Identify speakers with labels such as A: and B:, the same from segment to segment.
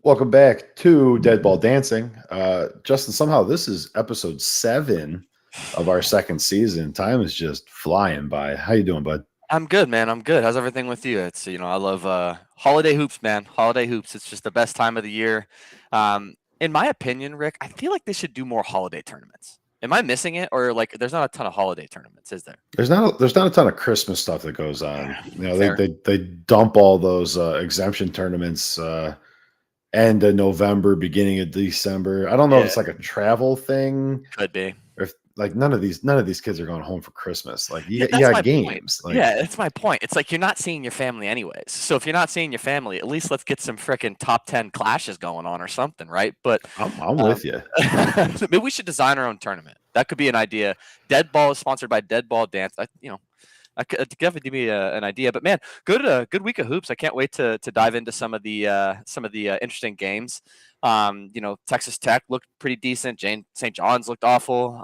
A: Welcome back to Dead Ball Dancing. Justin, somehow this is episode 7 of our second season. Time is just flying by. How you doing, bud?
B: I'm good, man. I'm good. How's everything with you? I love holiday hoops, man. Holiday hoops. It's just the best time of the year. In my opinion, Rick, I feel like they should do more holiday tournaments. Am I missing it, or like there's not a ton of holiday tournaments, is there?
A: There's not a ton of Christmas stuff that goes on.
B: Yeah,
A: You know, they
B: fair.
A: they, they dump all those exemption tournaments end of November, beginning of December. I don't know if
B: Yeah,
A: it's like a travel thing
B: could be.
A: or if like none of these kids are going home for Christmas. Like
B: Yeah,
A: you
B: that's
A: got
B: my point.
A: games. Like
B: Yeah, that's my point. It's like you're not seeing your family anyways. So if you're not seeing your family, at least let's get some freaking top 10 clashes going on or something, right? But
A: I'm
B: um,
A: with you.
B: maybe we should design our own tournament. That could be an idea. Dead Ball is sponsored by Dead Ball Dance. I could definitely give me an idea. But man, good week of hoops. I can't wait to dive into some of the interesting games. Texas Tech looked pretty decent. St. John's looked awful.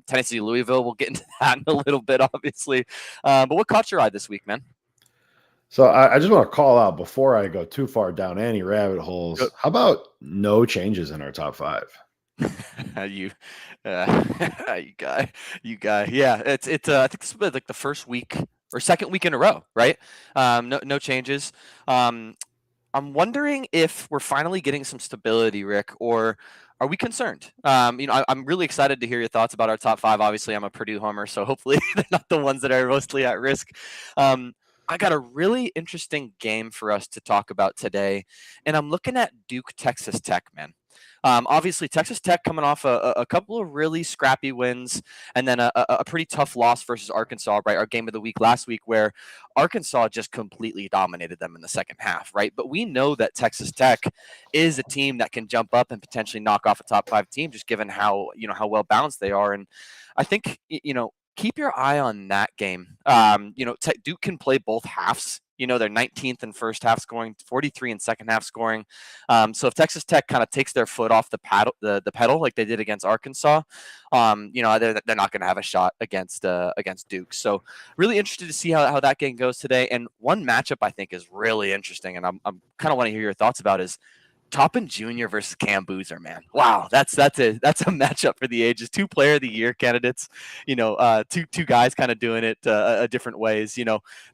B: Tennessee Louisville. We'll get into that in a little bit, obviously. But what caught your eye this week, man?
A: So I just want to call out before I go too far down any rabbit holes. How about no changes in our top five?
B: you, uh, you guy. Yeah, it's. I think this was like the first week or second week in a row, right? No changes. I'm wondering if we're finally getting some stability, Rick, or are we concerned? I'm really excited to hear your thoughts about our top five. Obviously, I'm a Purdue homer, so hopefully they're not the ones that are mostly at risk. Um, I got a really interesting game for us to talk about today, and I'm looking at Duke Texas Tech, man. Obviously, Texas Tech coming off a couple of really scrappy wins and then a pretty tough loss versus Arkansas, right? Our game of the week last week, where Arkansas just completely dominated them in the second half, right? But we know that Texas Tech is a team that can jump up and potentially knock off a top five team, just given how well balanced they are. And I think keep your eye on that game. Duke can play both halves. They're 19th in first half scoring, 43 in second half scoring. So if Texas Tech kind of takes their foot off the pedal like they did against Arkansas, they're not going to have a shot against Duke. So really interested to see how that game goes today. And one matchup I think is really interesting, and I'm kind of want to hear your thoughts about is Toppin Jr. versus Cam Boozer, man. Wow, that's a matchup for the ages. Two Player of the Year candidates. Two guys kind of doing it different ways.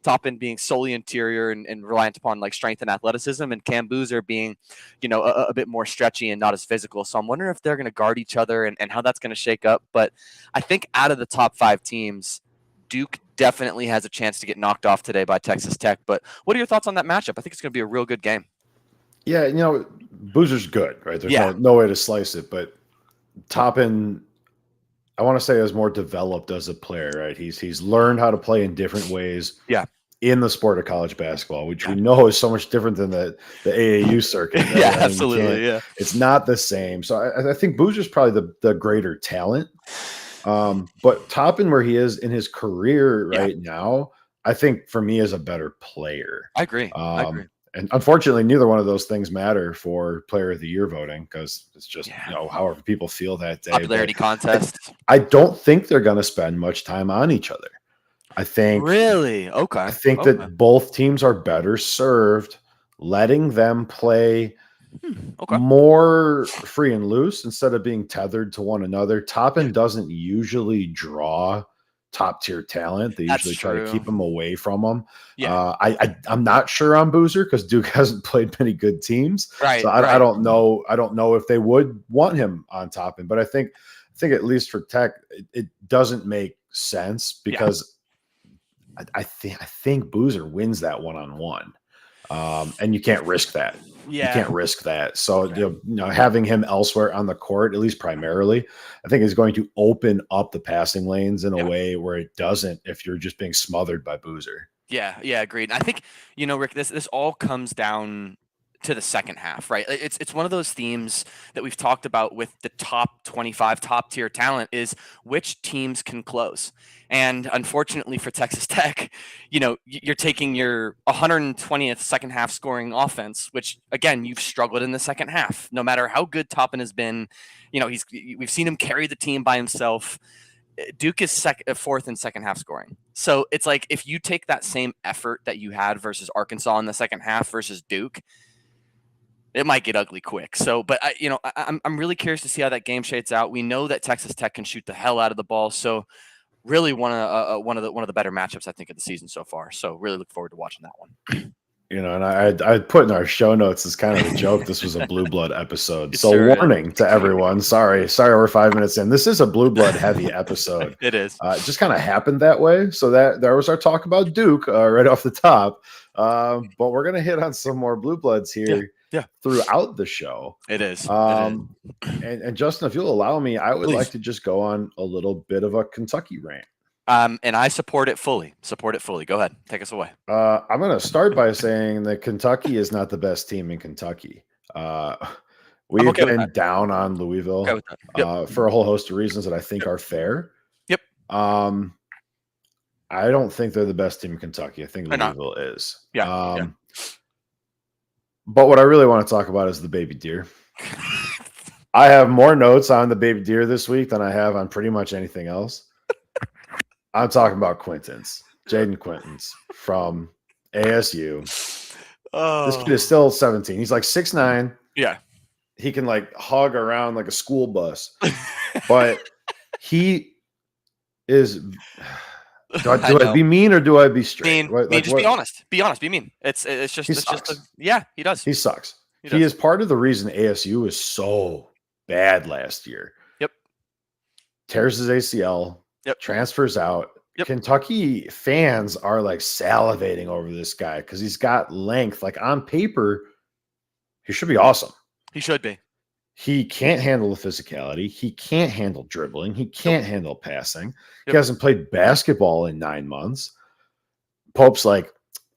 B: Toppin being solely interior and reliant upon like strength and athleticism, and Cam Boozer being, a bit more stretchy and not as physical. So I'm wondering if they're going to guard each other and how that's going to shake up. But I think out of the top five teams, Duke definitely has a chance to get knocked off today by Texas Tech. But what are your thoughts on that matchup? I think it's going to be a real good game.
A: Yeah, Boozer's good, right? There's
B: Yeah.
A: no way to slice it, but Toppin, I want to say, is more developed as a player, right? He's learned how to play in different ways
B: Yeah.
A: in the sport of college basketball, which we
B: Yeah.
A: know is so much different than the AAU circuit, right?
B: Yeah,
A: I mean, you can't.
B: absolutely. Yeah.
A: It's not the same. So I think Boozer's probably the greater talent. But Toppin, where he is in his career
B: Yeah.
A: right now, I think for me is a better player.
B: I agree. I agree.
A: And unfortunately, neither one of those things matter for Player of the Year voting because it's just
B: Yeah.
A: however people feel that day.
B: Popularity
A: But I,
B: contest.
A: I don't think they're going to spend much time on each other. I think
B: Really?
A: I
B: Okay.
A: think
B: Okay.
A: that both teams are better served letting them play
B: Okay.
A: more free and loose instead of being tethered to one another.
B: Yeah.
A: Toppin doesn't usually draw top tier talent. They
B: That's
A: usually try to
B: true.
A: keep them away from them.
B: Yeah.
A: I'm not sure on Boozer because Duke hasn't played many good teams, so
B: Right.
A: I
B: Right.
A: don't know. I don't know if they would want him on Toppin, but I think at least for Tech, it doesn't make sense
B: Yeah.
A: because I think Boozer wins that one-on-one. And you can't risk that. You
B: Yeah.
A: can't risk that. So
B: Okay.
A: having him elsewhere on the court, at least primarily, I think is going to open up the passing lanes in a
B: Yeah.
A: way where it doesn't if you're just being smothered by Boozer.
B: Yeah. Yeah. Agreed. I think Rick, this all comes down to the second half, right? It's one of those themes that we've talked about with the top 25 top tier talent is which teams can close. And unfortunately for Texas Tech, you're taking your 120th second half scoring offense, which again, you've struggled in the second half. No matter how good Toppin has been, we've seen him carry the team by himself. Duke is fourth in second half scoring. So it's like if you take that same effort that you had versus Arkansas in the second half versus Duke, it might get ugly quick. So, but I'm really curious to see how that game shades out. We know that Texas Tech can shoot the hell out of the ball. So, really one of the better matchups I think of the season so far. So, really look forward to watching that one.
A: And I put in our show notes as kind of a joke. This was a Blue Blood episode. So
B: sure
A: warning to everyone. Sorry, we're 5 minutes in. This is a Blue Blood heavy episode.
B: It is.
A: It just kind of happened that way. So that there was our talk about Duke right off the top. But we're going to hit on some more Blue Bloods here throughout the show.
B: It is.
A: And Justin, if you'll allow me, I would like to just go on a little bit of a Kentucky rant.
B: And I support it fully. Go ahead. Take us away.
A: I'm going to start by saying that Kentucky is not the best team in Kentucky. We've been down on Louisville for a whole host of reasons that I think are fair.
B: Yep.
A: I don't think they're the best team in Kentucky. I think Louisville is.
B: Yeah.
A: But what I really want to talk about is the baby deer. I have more notes on the baby deer this week than I have on pretty much anything else. I'm talking about Jaden Quintons from ASU. Oh. This kid is still 17. He's like 6'9".
B: Yeah.
A: He can like hug around like a school bus. But he is do I be mean or do I be straight?
B: Just be honest. Be honest. Be mean. He does.
A: He sucks. He is part of the reason ASU is so bad last year.
B: Yep.
A: Tears his ACL.
B: Yep.
A: Transfers out. Yep. Kentucky fans are like salivating over this guy because he's got length. Like on paper, he should be awesome.
B: He should be.
A: He can't handle the physicality. He can't handle dribbling. He can't handle passing. He hasn't played basketball in 9 months. Pope's like,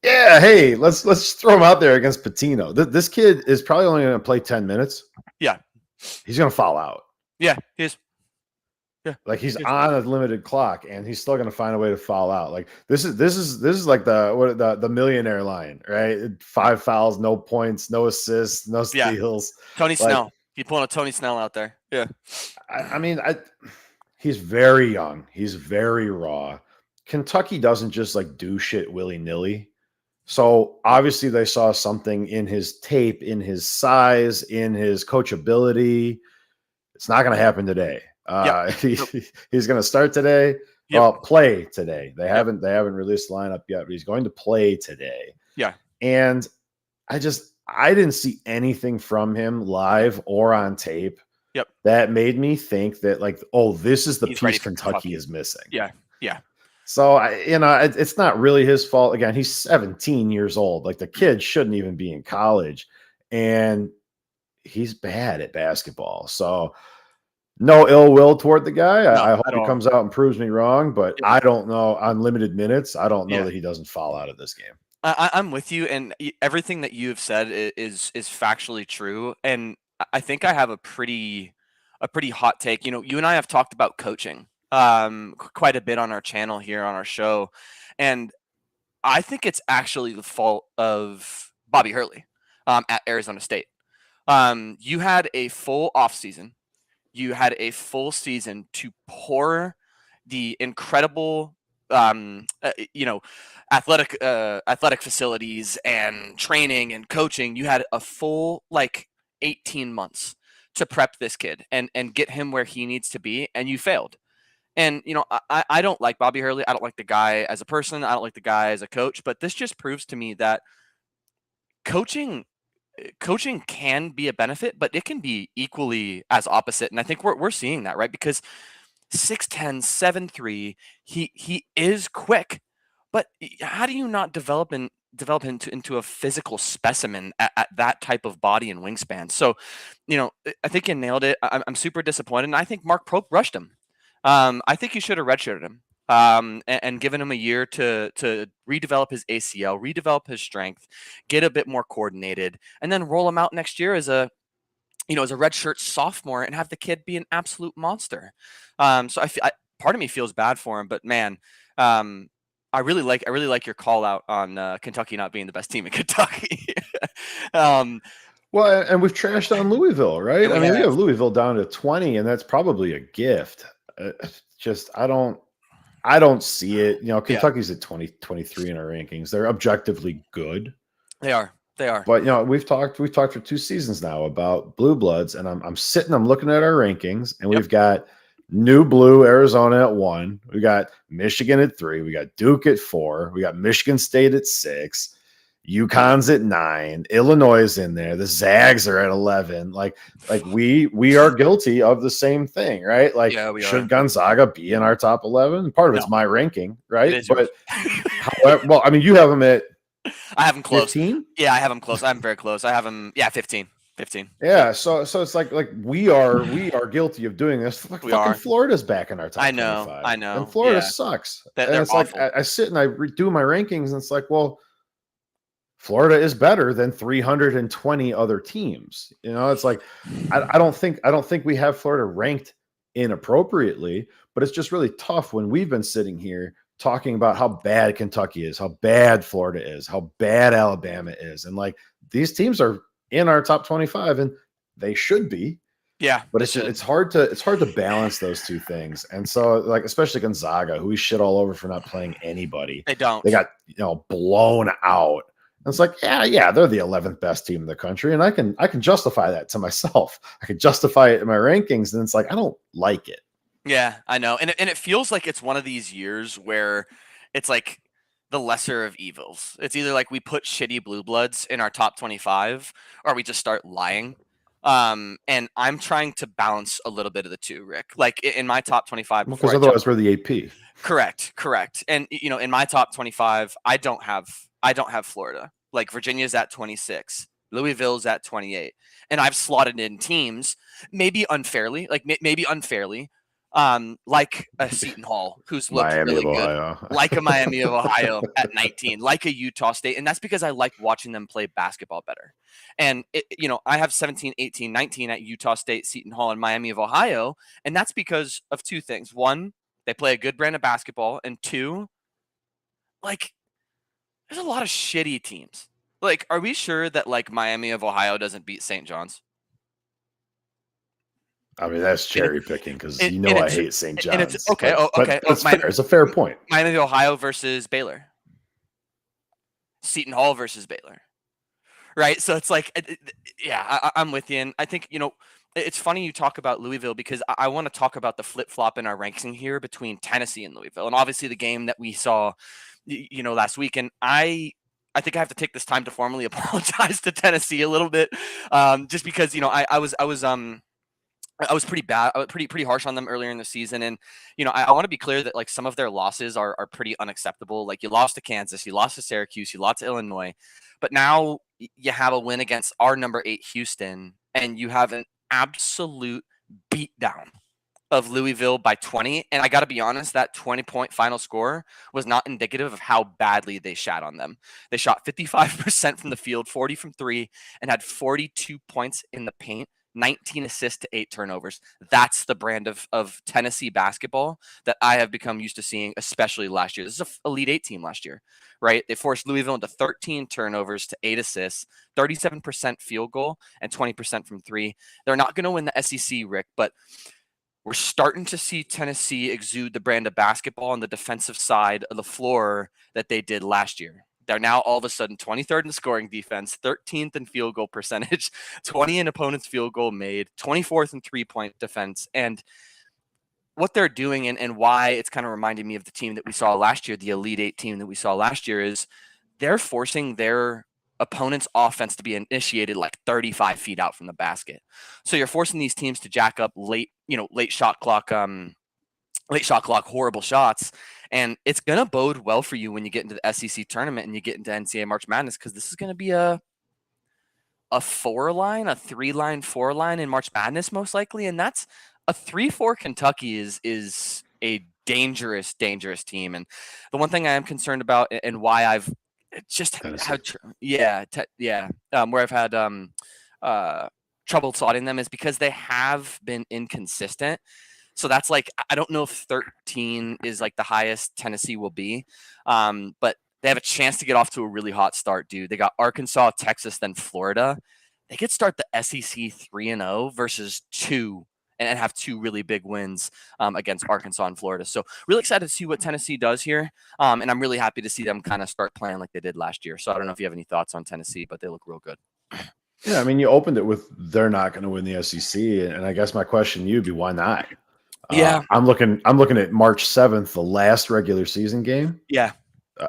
A: yeah, hey, let's throw him out there against Patino. This kid is probably only going to play 10 minutes.
B: Yeah.
A: He's going to foul out.
B: Yeah, he is. Yeah.
A: Like he's on a limited clock and he's still going to find a way to foul out. Like this is like the millionaire line, right? 5 fouls, no points, no assists, no steals.
B: Tony Snell. He's pulling a Tony Snell out there. Yeah.
A: He's very young. He's very raw. Kentucky doesn't just like do shit willy-nilly. So obviously they saw something in his tape, in his size, in his coachability. It's not going to happen today. He's going to start today. Well, play today. They haven't released the lineup yet, but he's going to play today.
B: Yeah.
A: And I didn't see anything from him live or on tape.
B: Yep.
A: That made me think that like, oh, this is the piece Kentucky is missing.
B: Yeah. Yeah.
A: So it's not really his fault. Again, he's 17 years old. Like the kid shouldn't even be in college, and he's bad at basketball. So no ill will toward the guy. I hope he comes out and proves me wrong, but I don't know on limited minutes. I don't know that he doesn't fall out of this game.
B: I'm with you, and everything that you've said is factually true. And I think I have a pretty hot take. You and I have talked about coaching quite a bit on our channel here on our show, and I think it's actually the fault of Bobby Hurley at Arizona State. You had a full offseason. You had a full season to pour the incredible athletic facilities and training and coaching. You had a full 18 months to prep this kid and get him where he needs to be, and you failed. And I don't like Bobby Hurley. I don't like the guy as a person. I don't like the guy as a coach. But this just proves to me that coaching can be a benefit, but it can be equally as opposite. And I think we're seeing that, right? Because 6'10", 7'3", he is quick, but how do you not develop him into a physical specimen at that type of body and wingspan? So, I think you nailed it. I'm super disappointed, and I think Mark Pope rushed him. I think you should have redshirted him and given him a year to redevelop his ACL, redevelop his strength, get a bit more coordinated, and then roll him out next year as a redshirt sophomore and have the kid be an absolute monster. So part of me feels bad for him, but man, I really like your call out on Kentucky not being the best team in Kentucky.
A: Well, and we've trashed on Louisville, right? I mean, we have Louisville down to 20, and that's probably a gift. I don't see it. Kentucky's at 23 in our rankings. They're objectively good.
B: They are. They are.
A: But we've talked for 2 seasons now about blue bloods, and I'm looking at our rankings, and
B: Yep.
A: we've got New Blue Arizona at 1, we got Michigan at 3, we got Duke at 4, we got Michigan State at 6, UConn's at 9, Illinois is in there, the Zags are at 11. Like we are guilty of the same thing, right? Like,
B: Yeah, we
A: should
B: are.
A: Gonzaga be in our top 11? Part of
B: No.
A: it's my ranking,
B: It
A: right?
B: is yours.
A: But however, well, I mean, you have them at
B: I have them close.
A: 15.
B: Yeah, I have them close. I'm very close. I have them. Yeah, 15. 15.
A: Yeah, so it's like we are guilty of doing this. Like,
B: We
A: fucking
B: are.
A: Florida's back in our top
B: I know.
A: 25.
B: I know.
A: And Florida
B: Yeah.
A: sucks.
B: They're
A: And it's
B: awful.
A: like I sit and I redo my rankings, and it's like, well, Florida is better than 320 other teams. It's like I don't think we have Florida ranked inappropriately, but it's just really tough when we've been sitting here talking about how bad Kentucky is, how bad Florida is, how bad Alabama is, and like these teams are in our top 25, and they should be.
B: Yeah,
A: but it's hard to balance those two things. And so, like, especially Gonzaga, who we shit all over for not playing anybody.
B: They don't.
A: They got blown out. And it's like, yeah, they're the 11th best team in the country, and I can justify that to myself. I can justify it in my rankings, and it's like I don't like it.
B: Yeah, I know, and it feels like it's one of these years where it's like the lesser of evils. It's either like we put shitty blue bloods in our top 25, or we just start lying. And I'm trying to balance a little bit of the two, Rick. Like in my top 25,
A: Because otherwise we're the AP.
B: Correct. And in my top 25, I don't have Florida. Like Virginia's at 26, Louisville's at 28, and I've slotted in teams maybe unfairly, like a Seton Hall, who's looked
A: Miami
B: really
A: of
B: good,
A: Ohio.
B: like a Miami of Ohio at 19, like a Utah State. And that's because I like watching them play basketball better. And, I have 17, 18, 19 at Utah State, Seton Hall, and Miami of Ohio. And that's because of two things. One, they play a good brand of basketball. And two, like, there's a lot of shitty teams. Like, are we sure that, like, Miami of Ohio doesn't beat St. John's?
A: I mean, that's cherry picking because I hate St. John's.
B: And it's okay.
A: But it's fair. It's a fair point.
B: Miami of Ohio versus Baylor. Seton Hall versus Baylor. Right? So it's like, yeah, I'm with you. And I think, it's funny you talk about Louisville because I want to talk about the flip-flop in our ranking here between Tennessee and Louisville. And obviously the game that we saw, last week. And I think I have to take this time to formally apologize to Tennessee a little bit, just because, I was pretty bad. I was pretty harsh on them earlier in the season. And, I want to be clear that like some of their losses are pretty unacceptable. Like you lost to Kansas, you lost to Syracuse, you lost to Illinois, but now you have a win against our number 8 Houston, and you have an absolute beatdown of Louisville by 20. And I got to be honest, that 20-point final score was not indicative of how badly they shat on them. They shot 55% from the field, 40 from 3, and had 42 points in the paint. 19 assists to 8 turnovers. That's the brand of Tennessee basketball that I have become used to seeing, especially last year. This is an Elite 8 team last year, right? They forced Louisville into 13 turnovers to 8 assists, 37% field goal, and 20% from 3. They're not going to win the SEC, Rick, but we're starting to see Tennessee exude the brand of basketball on the defensive side of the floor that they did last year. They're now all of a sudden 23rd in scoring defense, 13th in field goal percentage, 20 in opponent's field goal made, 24th in three-point defense. And what they're doing and why it's kind of reminding me of the team that we saw last year, the Elite 8 team that we saw last year, is they're forcing their opponent's offense to be initiated like 35 feet out from the basket. So you're forcing these teams to jack up late shot clock horrible shots. And it's going to bode well for you when you get into the SEC tournament and you get into NCAA March Madness, because this is going to be a 4-line, a 3-line, 4-line in March Madness, most likely. And that's a 3-4 Kentucky is a dangerous, dangerous team. And the one thing I am concerned about and why I've just had, where I've had trouble slotting them is because they have been inconsistent. So that's like, I don't know if 13 is like the highest Tennessee will be, but they have a chance to get off to a really hot start, dude. They got Arkansas, Texas, then Florida. They could start the SEC 3-0 versus 2 and have two really big wins against Arkansas and Florida. So really excited to see what Tennessee does here. And I'm really happy to see them kind of start playing like they did last year. So I don't know if you have any thoughts on Tennessee, but they look real good.
A: Yeah, I mean, you opened it with they're not going to win the SEC, and I guess my question to you would be why not?
B: Yeah.
A: I'm looking at March 7th, the last regular season game.
B: Yeah.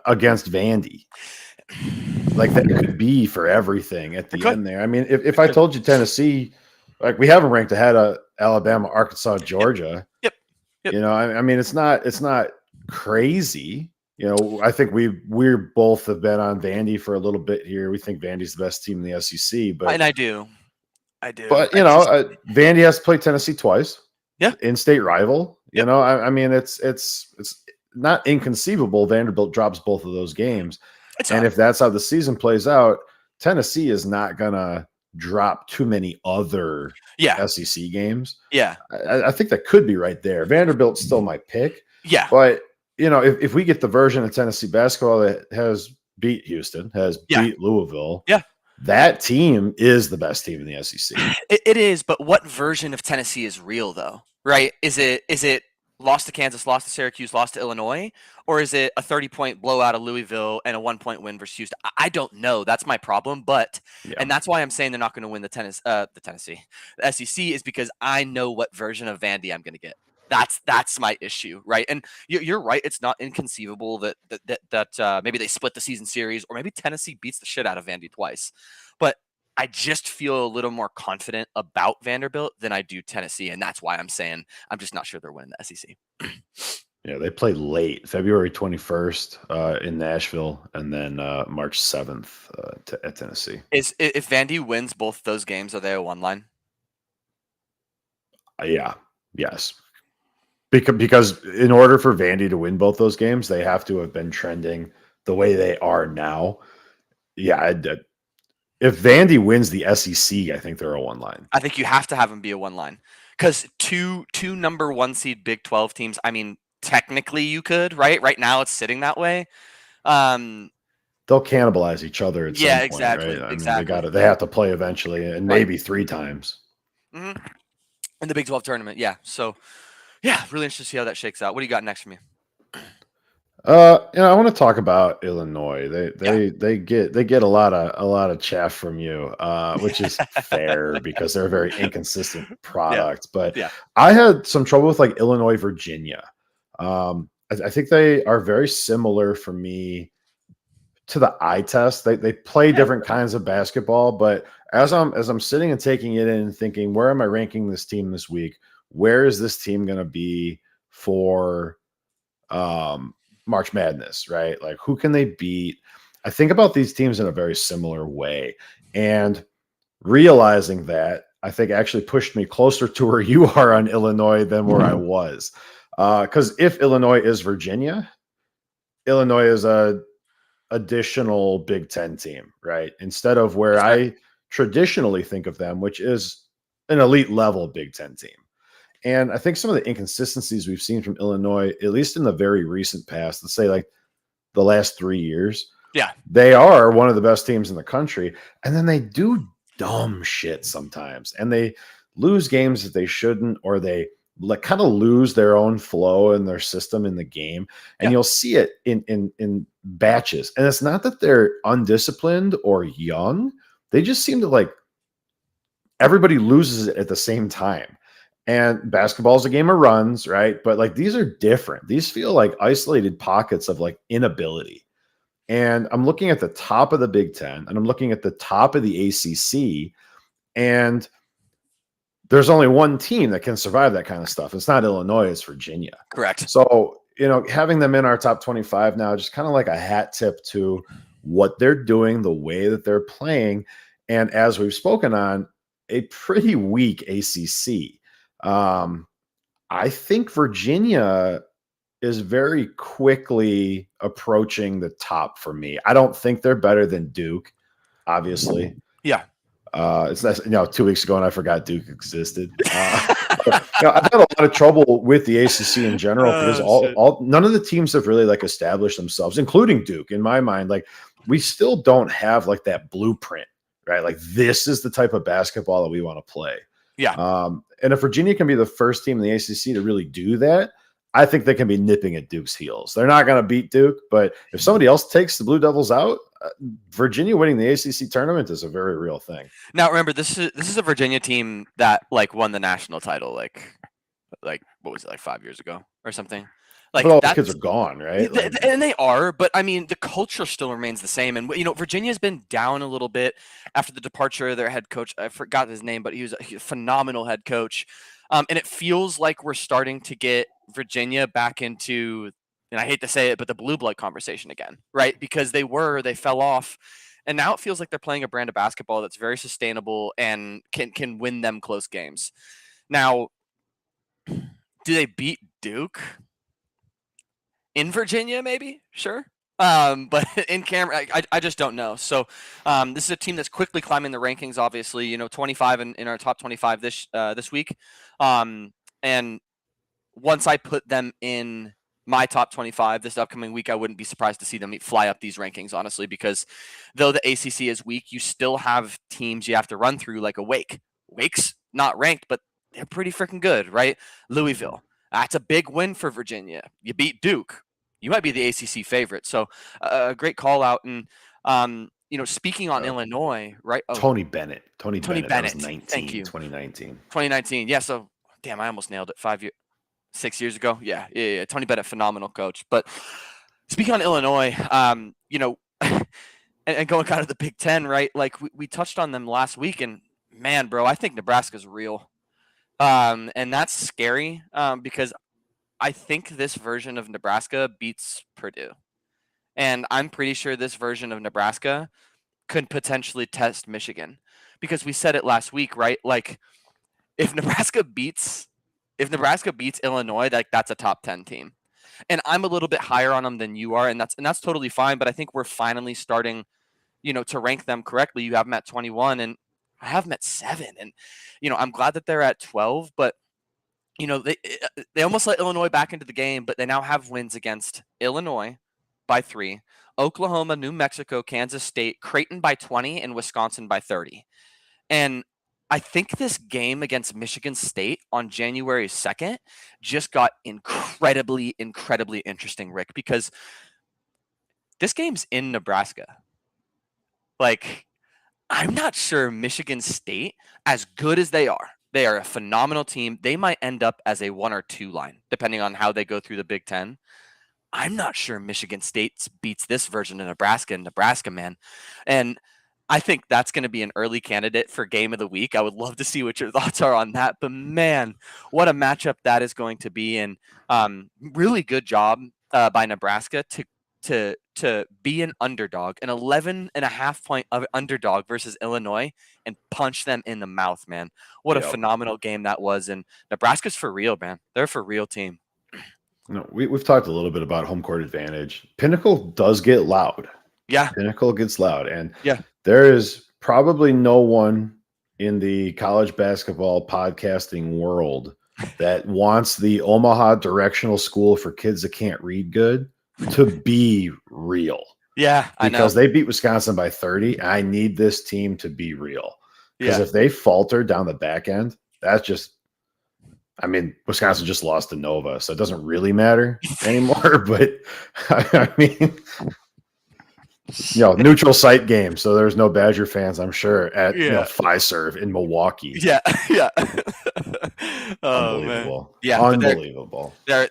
A: Against Vandy. Like that could be for everything at the end there. I mean, if I told you Tennessee, like we have them ranked ahead of Alabama, Arkansas, Georgia.
B: Yep.
A: You know, I mean, it's not crazy. You know, I think we're both have been on Vandy for a little bit here. We think Vandy's the best team in the SEC, but
B: and I do.
A: But you know, Vandy has to play Tennessee twice.
B: Yeah,
A: in-state rival. You know, I mean, it's not inconceivable Vanderbilt drops both of those games, and if that's how the season plays out, Tennessee is not gonna drop too many other SEC games.
B: Yeah,
A: I think that could be right there. Vanderbilt's still my pick.
B: Yeah,
A: but you know, if we get the version of Tennessee basketball that has beat Houston, has beat Louisville, that team is the best team in the SEC.
B: It is, but what version of Tennessee is real though? Right? Is it lost to Kansas, lost to Syracuse, lost to Illinois, or is it a 30-point blowout of Louisville and a 1-point win versus Houston? I don't know. That's my problem, and that's why I'm saying they're not going to win the SEC is because I know what version of Vandy I'm going to get. That's my issue, right? And you're right. It's not inconceivable that maybe they split the season series, or maybe Tennessee beats the shit out of Vandy twice. But I just feel a little more confident about Vanderbilt than I do Tennessee, and that's why I'm saying I'm just not sure they're winning the SEC.
A: Yeah, they play late, February 21st in Nashville, and then March 7th at Tennessee.
B: If Vandy wins both those games, are they a one line?
A: Yes. Because in order for Vandy to win both those games, they have to have been trending the way they are now. Yeah, if Vandy wins the SEC, I think they're a one line.
B: I think you have to have them be a one line because two number one seed Big 12 teams. I mean, technically you could, right? Right now it's sitting that way.
A: They'll cannibalize each other at some point,
B: exactly.
A: Right? I
B: Exactly.
A: mean, they have to play eventually, and maybe 3 times.
B: Mm-hmm. In the Big 12 tournament, yeah. So. Yeah, really interested to see how that shakes out. What do you got next for me?
A: You know, I want to talk about Illinois. They get a lot of chaff from you, which is fair because they're a very inconsistent product. But I had some trouble with like Illinois, Virginia. I think they are very similar for me to the eye test. They play different kinds of basketball, but as I'm sitting and taking it in and thinking, where am I ranking this team this week? Where is this team going to be for March Madness, right? Like, who can they beat? I think about these teams in a very similar way. And realizing that, I think actually pushed me closer to where you are on Illinois than where I was. Because if Illinois is Virginia, Illinois is a additional Big Ten team, right? Instead of where I traditionally think of them, which is an elite level Big Ten team. And I think some of the inconsistencies we've seen from Illinois, at least in the very recent past, let's say like the last 3 years, they are one of the best teams in the country. And then they do dumb shit sometimes. And they lose games that they shouldn't, or they kind of lose their own flow in their system in the game. And you'll see it in batches. And it's not that they're undisciplined or young. They just seem to like everybody loses it at the same time. And basketball is a game of runs, right? But like these are different. These feel like isolated pockets of like inability. And I'm looking at the top of the Big Ten, and I'm looking at the top of the ACC, and there's only one team that can survive that kind of stuff. It's not Illinois, it's Virginia.
B: Correct.
A: So, you know, having them in our top 25 now, just kind of like a hat tip to what they're doing, the way that they're playing. And as we've spoken on, a pretty weak ACC. I think Virginia is very quickly approaching the top for me. I don't think they're better than Duke, obviously.
B: Yeah.
A: It's nice, 2 weeks ago, and I forgot Duke existed. I've had a lot of trouble with the ACC in general because none of the teams have really like established themselves, including Duke. In my mind, like we still don't have like that blueprint, right? Like this is the type of basketball that we want to play.
B: Yeah.
A: And if Virginia can be the first team in the ACC to really do that, I think they can be nipping at Duke's heels. They're not going to beat Duke, but if somebody else takes the Blue Devils out, Virginia winning the ACC tournament is a very real thing.
B: Now remember, this is a Virginia team that like won the national title like what was it, like 5 years ago or something. Like
A: but all those
B: that's
A: kids are gone, right?
B: and they are, but I mean the culture still remains the same. And Virginia's been down a little bit after the departure of their head coach. I forgot his name, but he was a phenomenal head coach. And it feels like we're starting to get Virginia back into, and I hate to say it, but the blue blood conversation again, right? Because they fell off, and now it feels like they're playing a brand of basketball that's very sustainable and can win them close games. Now, do they beat Duke in Virginia? Maybe, sure. But in Cameron, I just don't know. So this is a team that's quickly climbing the rankings. Obviously, 25 in our top 25 this week. And once I put them in my top 25 this upcoming week, I wouldn't be surprised to see them fly up these rankings, honestly, because though the ACC is weak, you still have teams you have to run through like a Wake. Wake's not ranked, but they're pretty freaking good, right? Louisville. That's a big win for Virginia. You beat Duke. You might be the ACC favorite. So a great call out. And, speaking on Illinois, right? Oh,
A: Tony Bennett. Tony Bennett. That was 19,
B: Thank you.
A: 2019.
B: 2019. Yeah. So, damn, I almost nailed it. 6 years ago. Yeah. Tony Bennett, phenomenal coach. But speaking on Illinois, and going kind of the Big Ten, right? Like we touched on them last week, and man, bro, I think Nebraska's real. And that's scary because I think this version of Nebraska beats Purdue. And I'm pretty sure this version of Nebraska could potentially test Michigan, because we said it last week, right? Like if Nebraska beats Illinois, that's a top 10 team. And I'm a little bit higher on them than you are, and that's totally fine, but I think we're finally starting, to rank them correctly. You have them at 21 and I have them at 7, and I'm glad that they're at 12, but they almost let Illinois back into the game, but they now have wins against Illinois by 3, Oklahoma, New Mexico, Kansas State, Creighton by 20, and Wisconsin by 30. And I think this game against Michigan State on January 2nd just got incredibly, incredibly interesting, Rick, because this game's in Nebraska. Like, I'm not sure Michigan State, as good as they are a phenomenal team. They might end up as a 1 or 2 line, depending on how they go through the Big Ten. I'm not sure Michigan State beats this version of Nebraska, man. And I think that's going to be an early candidate for game of the week. I would love to see what your thoughts are on that. But man, what a matchup that is going to be. And really good job by Nebraska to be an underdog, an 11.5 point underdog versus Illinois, and punch them in the mouth, man. What a phenomenal game that was. And Nebraska's for real, man. They're a for real team.
A: No, we've talked a little bit about home court advantage. Pinnacle does get loud.
B: Yeah.
A: Pinnacle gets loud. And
B: yeah,
A: there is probably no one in the college basketball podcasting world that wants the Omaha directional school for kids that can't read good to be real.
B: Yeah,
A: because they beat Wisconsin by 30. I need this team to be real. Because if they falter down the back end, that's just, Wisconsin just lost to Nova, so it doesn't really matter anymore. But I mean, neutral site game, so there's no Badger fans, I'm sure, at Fiserv in Milwaukee.
B: Yeah.
A: Unbelievable.
B: Man. Yeah,
A: unbelievable.
B: They're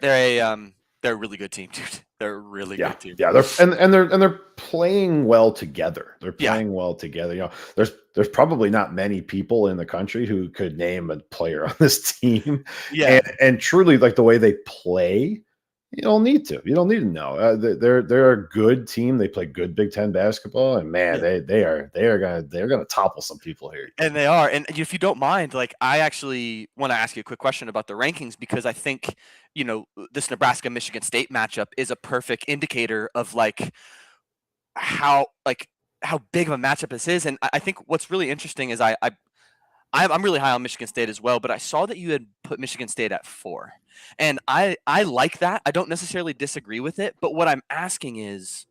B: a really good team, dude. They're a really good team.
A: Yeah, they're playing well together. They're playing well together. There's probably not many people in the country who could name a player on this team.
B: Yeah,
A: and truly, like the way they play, you don't need to. You don't need to know. They're a good team. They play good Big Ten basketball, and man, they're gonna topple some people here.
B: And they are. And if you don't mind, like I actually want to ask you a quick question about the rankings, because I think this Nebraska Michigan State matchup is a perfect indicator of how big of a matchup this is. And I think what's really interesting is I'm really high on Michigan State as well, but I saw that you had put Michigan State at 4. And I like that. I don't necessarily disagree with it. But what I'm asking is,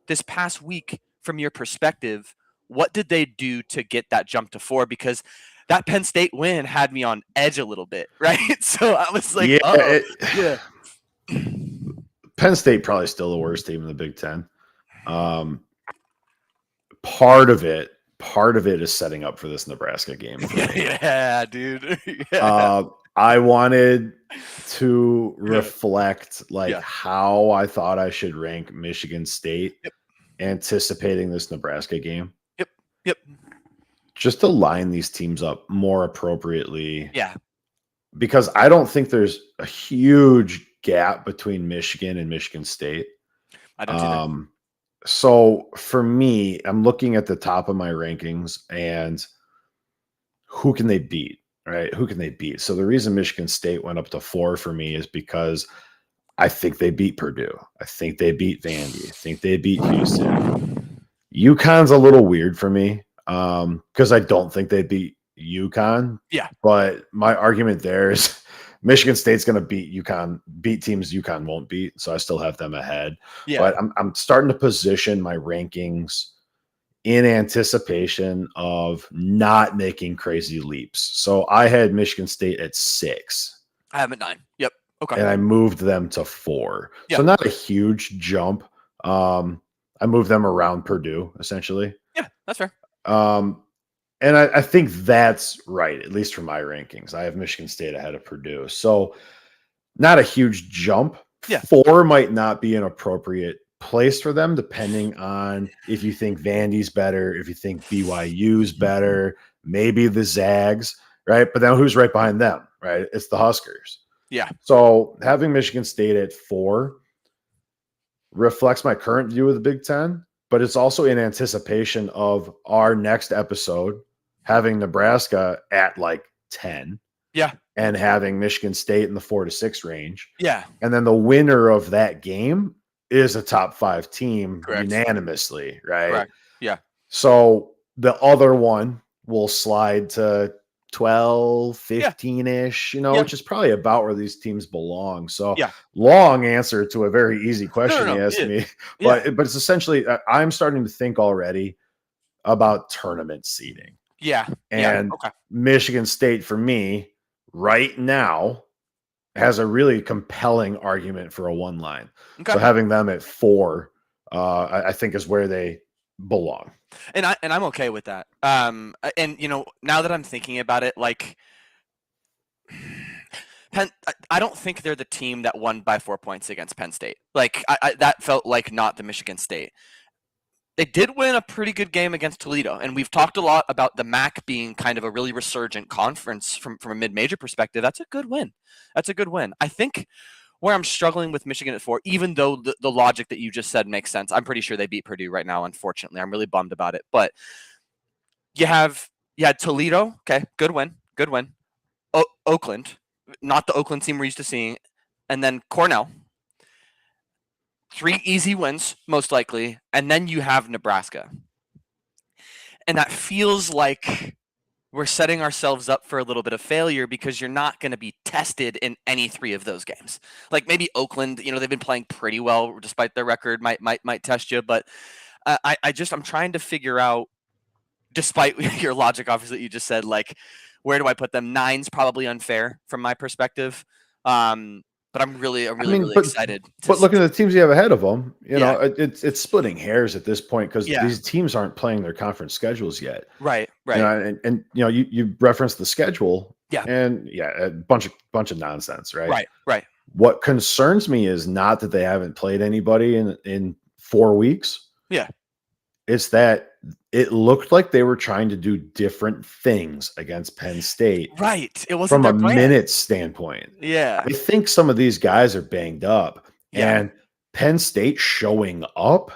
B: this past week, from your perspective, what did they do to get that jump to 4? Because that Penn State win had me on edge a little bit, right? So I was like,
A: Yeah,
B: yeah.
A: Penn State probably still the worst team in the Big Ten. Part of it is setting up for this Nebraska game.
B: Yeah, dude. Yeah.
A: I wanted to reflect how I thought I should rank Michigan State, anticipating this Nebraska game.
B: Yep.
A: Just to line these teams up more appropriately.
B: Yeah.
A: Because I don't think there's a huge gap between Michigan and Michigan State.
B: I don't see that.
A: So for me, I'm looking at the top of my rankings and who can they beat, right? Who can they beat? So the reason Michigan State went up to 4 for me is because I think they beat Purdue. I think they beat Vandy. I think they beat Houston. UConn's a little weird for me because I don't think they beat UConn.
B: Yeah.
A: But my argument there is Michigan State's going to beat teams UConn won't beat. So I still have them ahead.
B: Yeah.
A: But I'm starting to position my rankings in anticipation of not making crazy leaps. So I had Michigan State at 6.
B: I have at 9. Yep. Okay.
A: And I moved them to 4. Yep. So not a huge jump. I moved them around Purdue, essentially.
B: Yeah, that's fair.
A: And I think that's right, at least for my rankings. I have Michigan State ahead of Purdue. So not a huge jump.
B: Yeah.
A: 4 might not be an appropriate place for them, depending on if you think Vandy's better, if you think BYU's better, maybe the Zags, right? But then who's right behind them, right? It's the Huskers.
B: Yeah.
A: So having Michigan State at 4 reflects my current view of the Big Ten, but it's also in anticipation of our next episode having Nebraska at like 10.
B: Yeah.
A: And having Michigan State in the 4 to 6 range.
B: Yeah.
A: And then the winner of that game is a top 5 team.
B: Correct.
A: Unanimously, right?
B: Correct. Yeah.
A: So the other one will slide to 12, 15-ish, which is probably about where these teams belong. So long answer to a very easy question you asked me. But it's essentially, I'm starting to think already about tournament seeding.
B: Yeah.
A: And Michigan State, for me, right now, has a really compelling argument for a 1 line. Okay. So having them at 4, I think is where they belong.
B: And I'm okay with that. And now that I'm thinking about it, like I don't think they're the team that won by 4 points against Penn State. Like that felt like not the Michigan State. They did win a pretty good game against Toledo, and we've talked a lot about the MAC being kind of a really resurgent conference from a mid-major perspective. That's a good win. I think where I'm struggling with Michigan at 4, even though the logic that you just said makes sense, I'm pretty sure they beat Purdue right now, unfortunately. I'm really bummed about it. But you had Toledo, okay, good win. Oakland, not the Oakland team we're used to seeing, and then Cornell. 3 easy wins, most likely, and then you have Nebraska. And that feels like we're setting ourselves up for a little bit of failure because you're not going to be tested in any 3 of those games. Like maybe Oakland, they've been playing pretty well despite their record, might test you. But I'm trying to figure out, despite your logic, obviously, you just said, like, where do I put them? 9's probably unfair from my perspective. But I'm really excited.
A: But looking at the teams you have ahead of them, it's splitting hairs at this point because these teams aren't playing their conference schedules yet.
B: Right.
A: And you referenced the schedule.
B: Yeah.
A: And a bunch of nonsense, right?
B: Right.
A: What concerns me is not that they haven't played anybody in 4 weeks.
B: Yeah.
A: It's that it looked like they were trying to do different things against Penn State.
B: Right. It wasn't
A: from a minute standpoint.
B: Yeah.
A: I think some of these guys are banged up. Yeah. And Penn State showing up,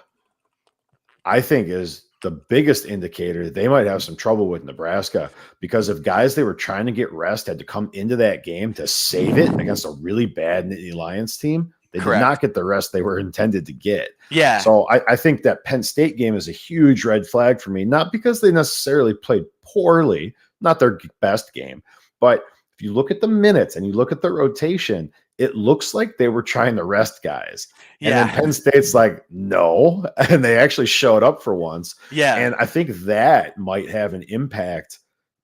A: I think, is the biggest indicator they might have some trouble with Nebraska, because if guys they were trying to get rest had to come into that game to save it against a really bad Nittany Lions team, they did not get the rest they were intended to get.
B: Yeah.
A: So I think that Penn State game is a huge red flag for me, not because they necessarily played poorly, not their best game, but if you look at the minutes and you look at the rotation, it looks like they were trying to rest guys. Yeah. And then Penn State's like, no, and they actually showed up for once.
B: Yeah.
A: And I think that might have an impact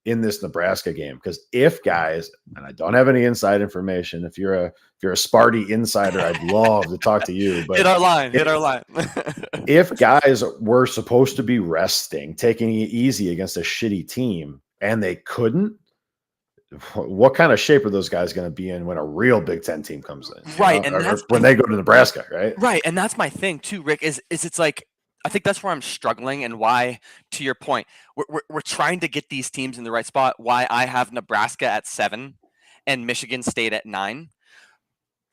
A: in this Nebraska game. Because if guys, and I don't have any inside information, if you're a Sparty insider, I'd love to talk to you. But
B: hit our line.
A: if guys were supposed to be resting, taking it easy against a shitty team, and they couldn't, what kind of shape are those guys going to be in when a real Big Ten team comes in?
B: Right. And
A: or when they go to Nebraska, right?
B: Right. And that's my thing too, Rick, is it's like, I think that's where I'm struggling, and why, to your point, we're trying to get these teams in the right spot. Why I have Nebraska at 7 and Michigan State at 9.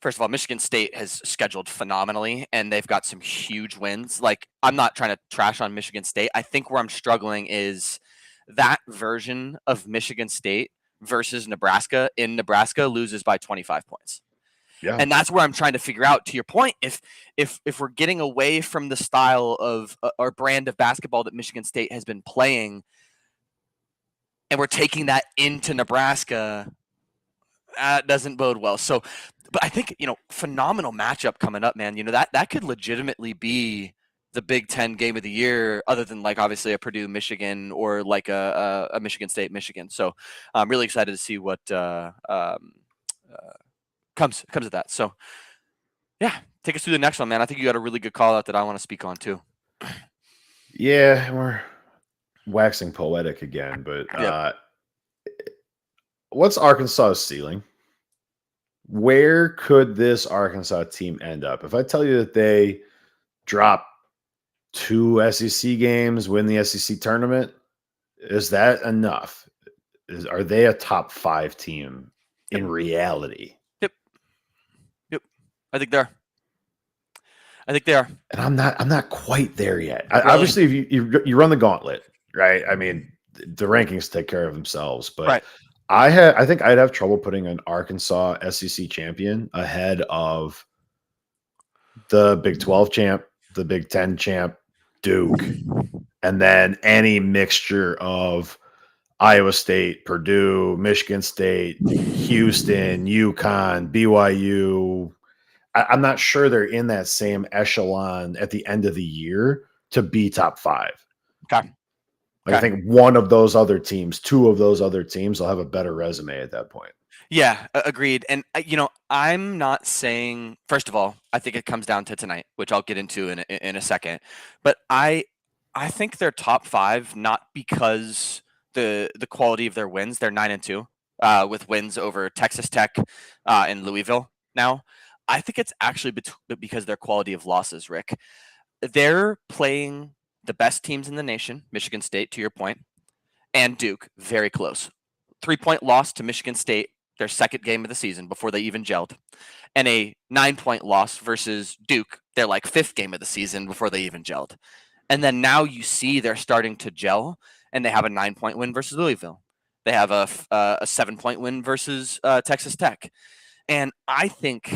B: First of all, Michigan State has scheduled phenomenally, and they've got some huge wins. Like, I'm not trying to trash on Michigan State. I think where I'm struggling is that version of Michigan State versus Nebraska. In Nebraska, loses by 25 points.
A: Yeah.
B: And that's where I'm trying to figure out, to your point, if we're getting away from the style of or brand of basketball that Michigan State has been playing, and we're taking that into Nebraska, that doesn't bode well. So, but I think, phenomenal matchup coming up, man. That could legitimately be the Big Ten game of the year, other than like obviously a Purdue Michigan or like a Michigan State Michigan. So I'm really excited to see what comes of that. So yeah, take us through the next one, man. I think you got a really good call out that I want to speak on too.
A: Yeah, we're waxing poetic again, but what's Arkansas's ceiling? Where could this Arkansas team end up? If I tell you that they drop 2 SEC games, win the SEC tournament, is that enough? Are they a top 5 team in reality?
B: Yep. I think they are. And
A: I'm not quite there yet. Really? Obviously, if you run the gauntlet, right? I mean, the rankings take care of themselves, but
B: right.
A: I think I'd have trouble putting an Arkansas SEC champion ahead of the Big 12 champ, the Big 10 champ, Duke, and then any mixture of Iowa State, Purdue, Michigan State, Houston, UConn, BYU. I'm not sure they're in that same echelon at the end of the year to be top 5.
B: Okay.
A: I think one of those other teams, 2 of those other teams will have a better resume at that point.
B: Yeah, agreed. And, I'm not saying, first of all, I think it comes down to tonight, which I'll get into in a second. But I think they're top 5, not because the quality of their wins. They're 9-2 with wins over Texas Tech and Louisville now. I think it's actually because their quality of losses, Rick. They're playing the best teams in the nation, Michigan State, to your point, and Duke, very close. 3-point loss to Michigan State, their second game of the season before they even gelled, and a 9-point loss versus Duke, their 5th game of the season before they even gelled. And then now you see they're starting to gel, and they have a 9-point win versus Louisville. They have a 7-point win versus Texas Tech. And I think,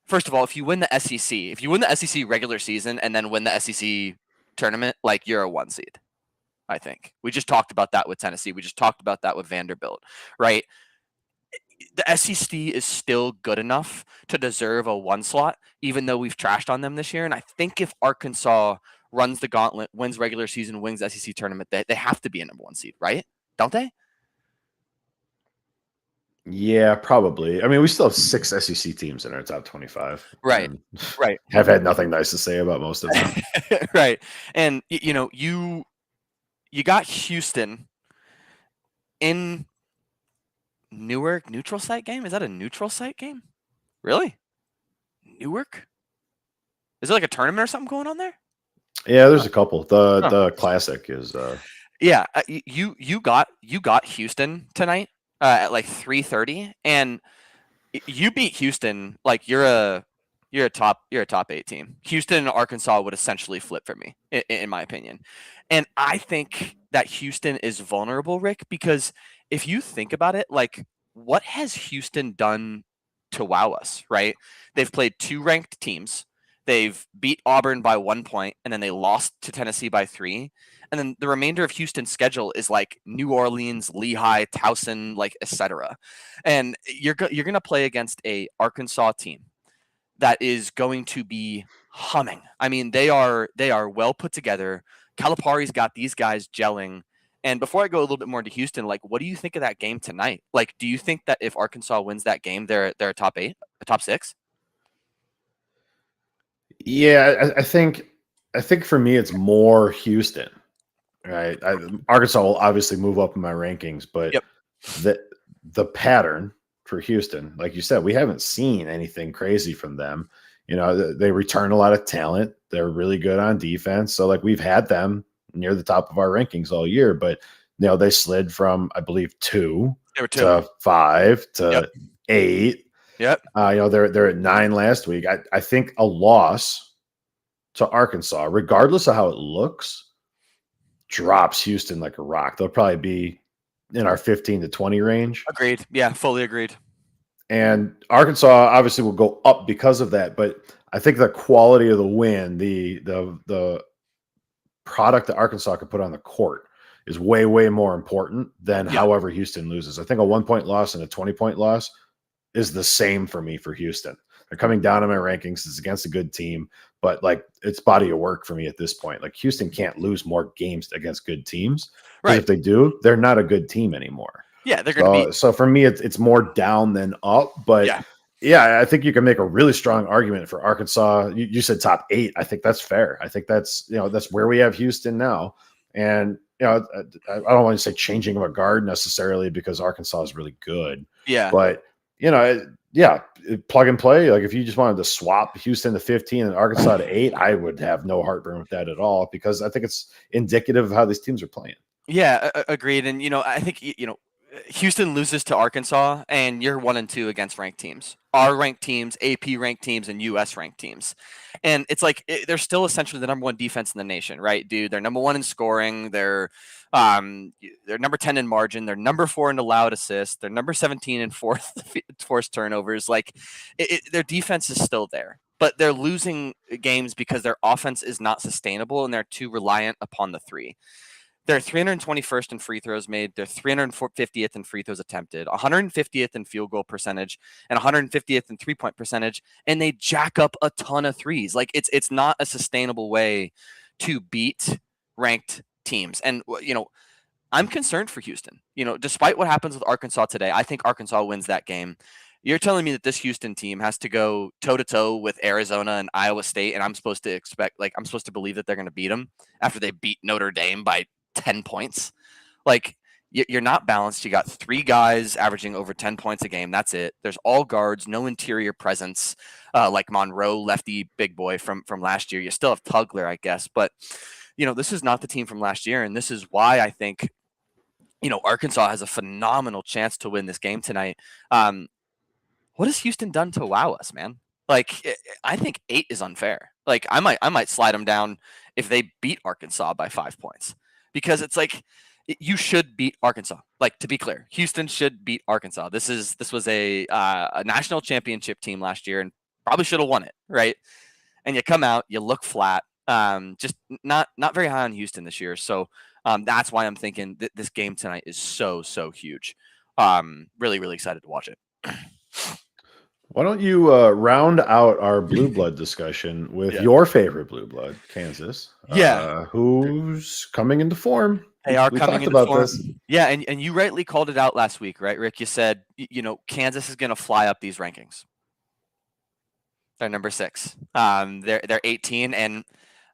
B: first of all, if you win the SEC regular season and then win the SEC tournament, you're a 1 seed. I think we just talked about that with Tennessee. We just talked about that with Vanderbilt, right? The SEC is still good enough to deserve a 1 slot, even though we've trashed on them this year. And I think if Arkansas runs the gauntlet, wins regular season, wins SEC tournament, they have to be a number 1 seed, right? Don't they?
A: Yeah, probably. I mean, we still have 6 SEC teams in our top 25.
B: Right.
A: Have had nothing nice to say about most of them.
B: Right. And, you got Houston in Newark neutral site game. Is that a neutral site game? Really? Newark? Is there a tournament or something going on there?
A: Yeah, there's a couple. The Classic is
B: yeah, you got Houston tonight at 3:30, and you beat Houston. You're a top 8 team. Houston and Arkansas would essentially flip for me, in my opinion. And I think that Houston is vulnerable, Rick, because if you think about it, what has Houston done to wow us, right? They've played 2 ranked teams. They've beat Auburn by 1 point, and then they lost to Tennessee by 3. And then the remainder of Houston's schedule is New Orleans, Lehigh, Towson, etc. And you're going to play against a Arkansas team that is going to be humming. I mean, they are well put together. Calipari's got these guys gelling, And before I go a little bit more into Houston, like, what do you think of that game tonight? Like, do you think that if Arkansas wins that game, they're a top 8, a top 6?
A: Yeah, I think for me it's more Houston, right? Arkansas will obviously move up in my rankings, but
B: Yep.
A: the pattern for Houston, like you said, we haven't seen anything crazy from them. You know, they return a lot of talent. They're really good on defense. So like we've had them near the top of our rankings all year, but you know, they slid from I believe 2
B: They were 2.
A: to 5 to
B: Yep.
A: 8.
B: Yep.
A: You know, they're at 9 last week. I think a loss to Arkansas, regardless of how it looks, drops Houston like a rock. They'll probably be in our 15 to 20 range.
B: Agreed. Yeah, fully agreed.
A: And Arkansas obviously will go up because of that, but I think the quality of the win, the product that Arkansas could put on the court is way, way more important than however Houston loses. I think a 1-point loss and a 20-point loss is the same for me for Houston. They're coming down in my rankings. It's against a good team, but like it's body of work for me at this point. Like Houston can't lose more games against good teams. Right. If they do, they're not a good team anymore.
B: Yeah, they're going to be.
A: So for me, it's more down than up. But yeah, I think you can make a really strong argument for Arkansas. You said top 8. I think that's fair. I think that's that's where we have Houston now. And I don't want to say changing of a guard necessarily because Arkansas is really good.
B: Yeah,
A: but plug and play. Like if you just wanted to swap Houston to 15 and Arkansas to 8, I would have no heartburn with that at all because I think it's indicative of how these teams are playing.
B: Yeah, agreed. And I think Houston loses to Arkansas, and you're 1 and 2 against ranked teams. Our ranked teams, AP ranked teams, and US ranked teams. And it's like they're still essentially the number 1 defense in the nation, right, dude? They're number 1 in scoring. They're number 10 in margin. They're number 4 in allowed assists. They're number 17 in forced turnovers. Like their defense is still there, but they're losing games because their offense is not sustainable and they're too reliant upon the 3. They're 321st in free throws made. They're 350th in free throws attempted, 150th in field goal percentage, and 150th in 3-point percentage. And they jack up a ton of threes. Like it's not a sustainable way to beat ranked teams. And I'm concerned for Houston. Despite what happens with Arkansas today, I think Arkansas wins that game. You're telling me that this Houston team has to go toe to toe with Arizona and Iowa State, and I'm supposed to believe that they're going to beat them after they beat Notre Dame by 10 points. Like you're not balanced. You got 3 guys averaging over 10 points a game. That's it. There's all guards, no interior presence, like Monroe, lefty big boy from last year. You still have Tugler, I guess, but this is not the team from last year, and this is why I think Arkansas has a phenomenal chance to win this game tonight. What has Houston done to wow us, man? Like I think 8 is unfair. Like I might slide them down if they beat Arkansas by 5 points. Because it's like you should beat Arkansas. Like to be clear, Houston should beat Arkansas. This was a national championship team last year and probably should have won it, right? And you come out, you look flat. Just not very high on Houston this year. So that's why I'm thinking that this game tonight is so huge. Really, really excited to watch it.
A: Why don't you round out our blue blood discussion with your favorite blue blood, Kansas?
B: Yeah.
A: Who's coming into form?
B: They are coming into form. Yeah, and you rightly called it out last week, right, Rick? You said, Kansas is going to fly up these rankings. They're number 6. They're 18, and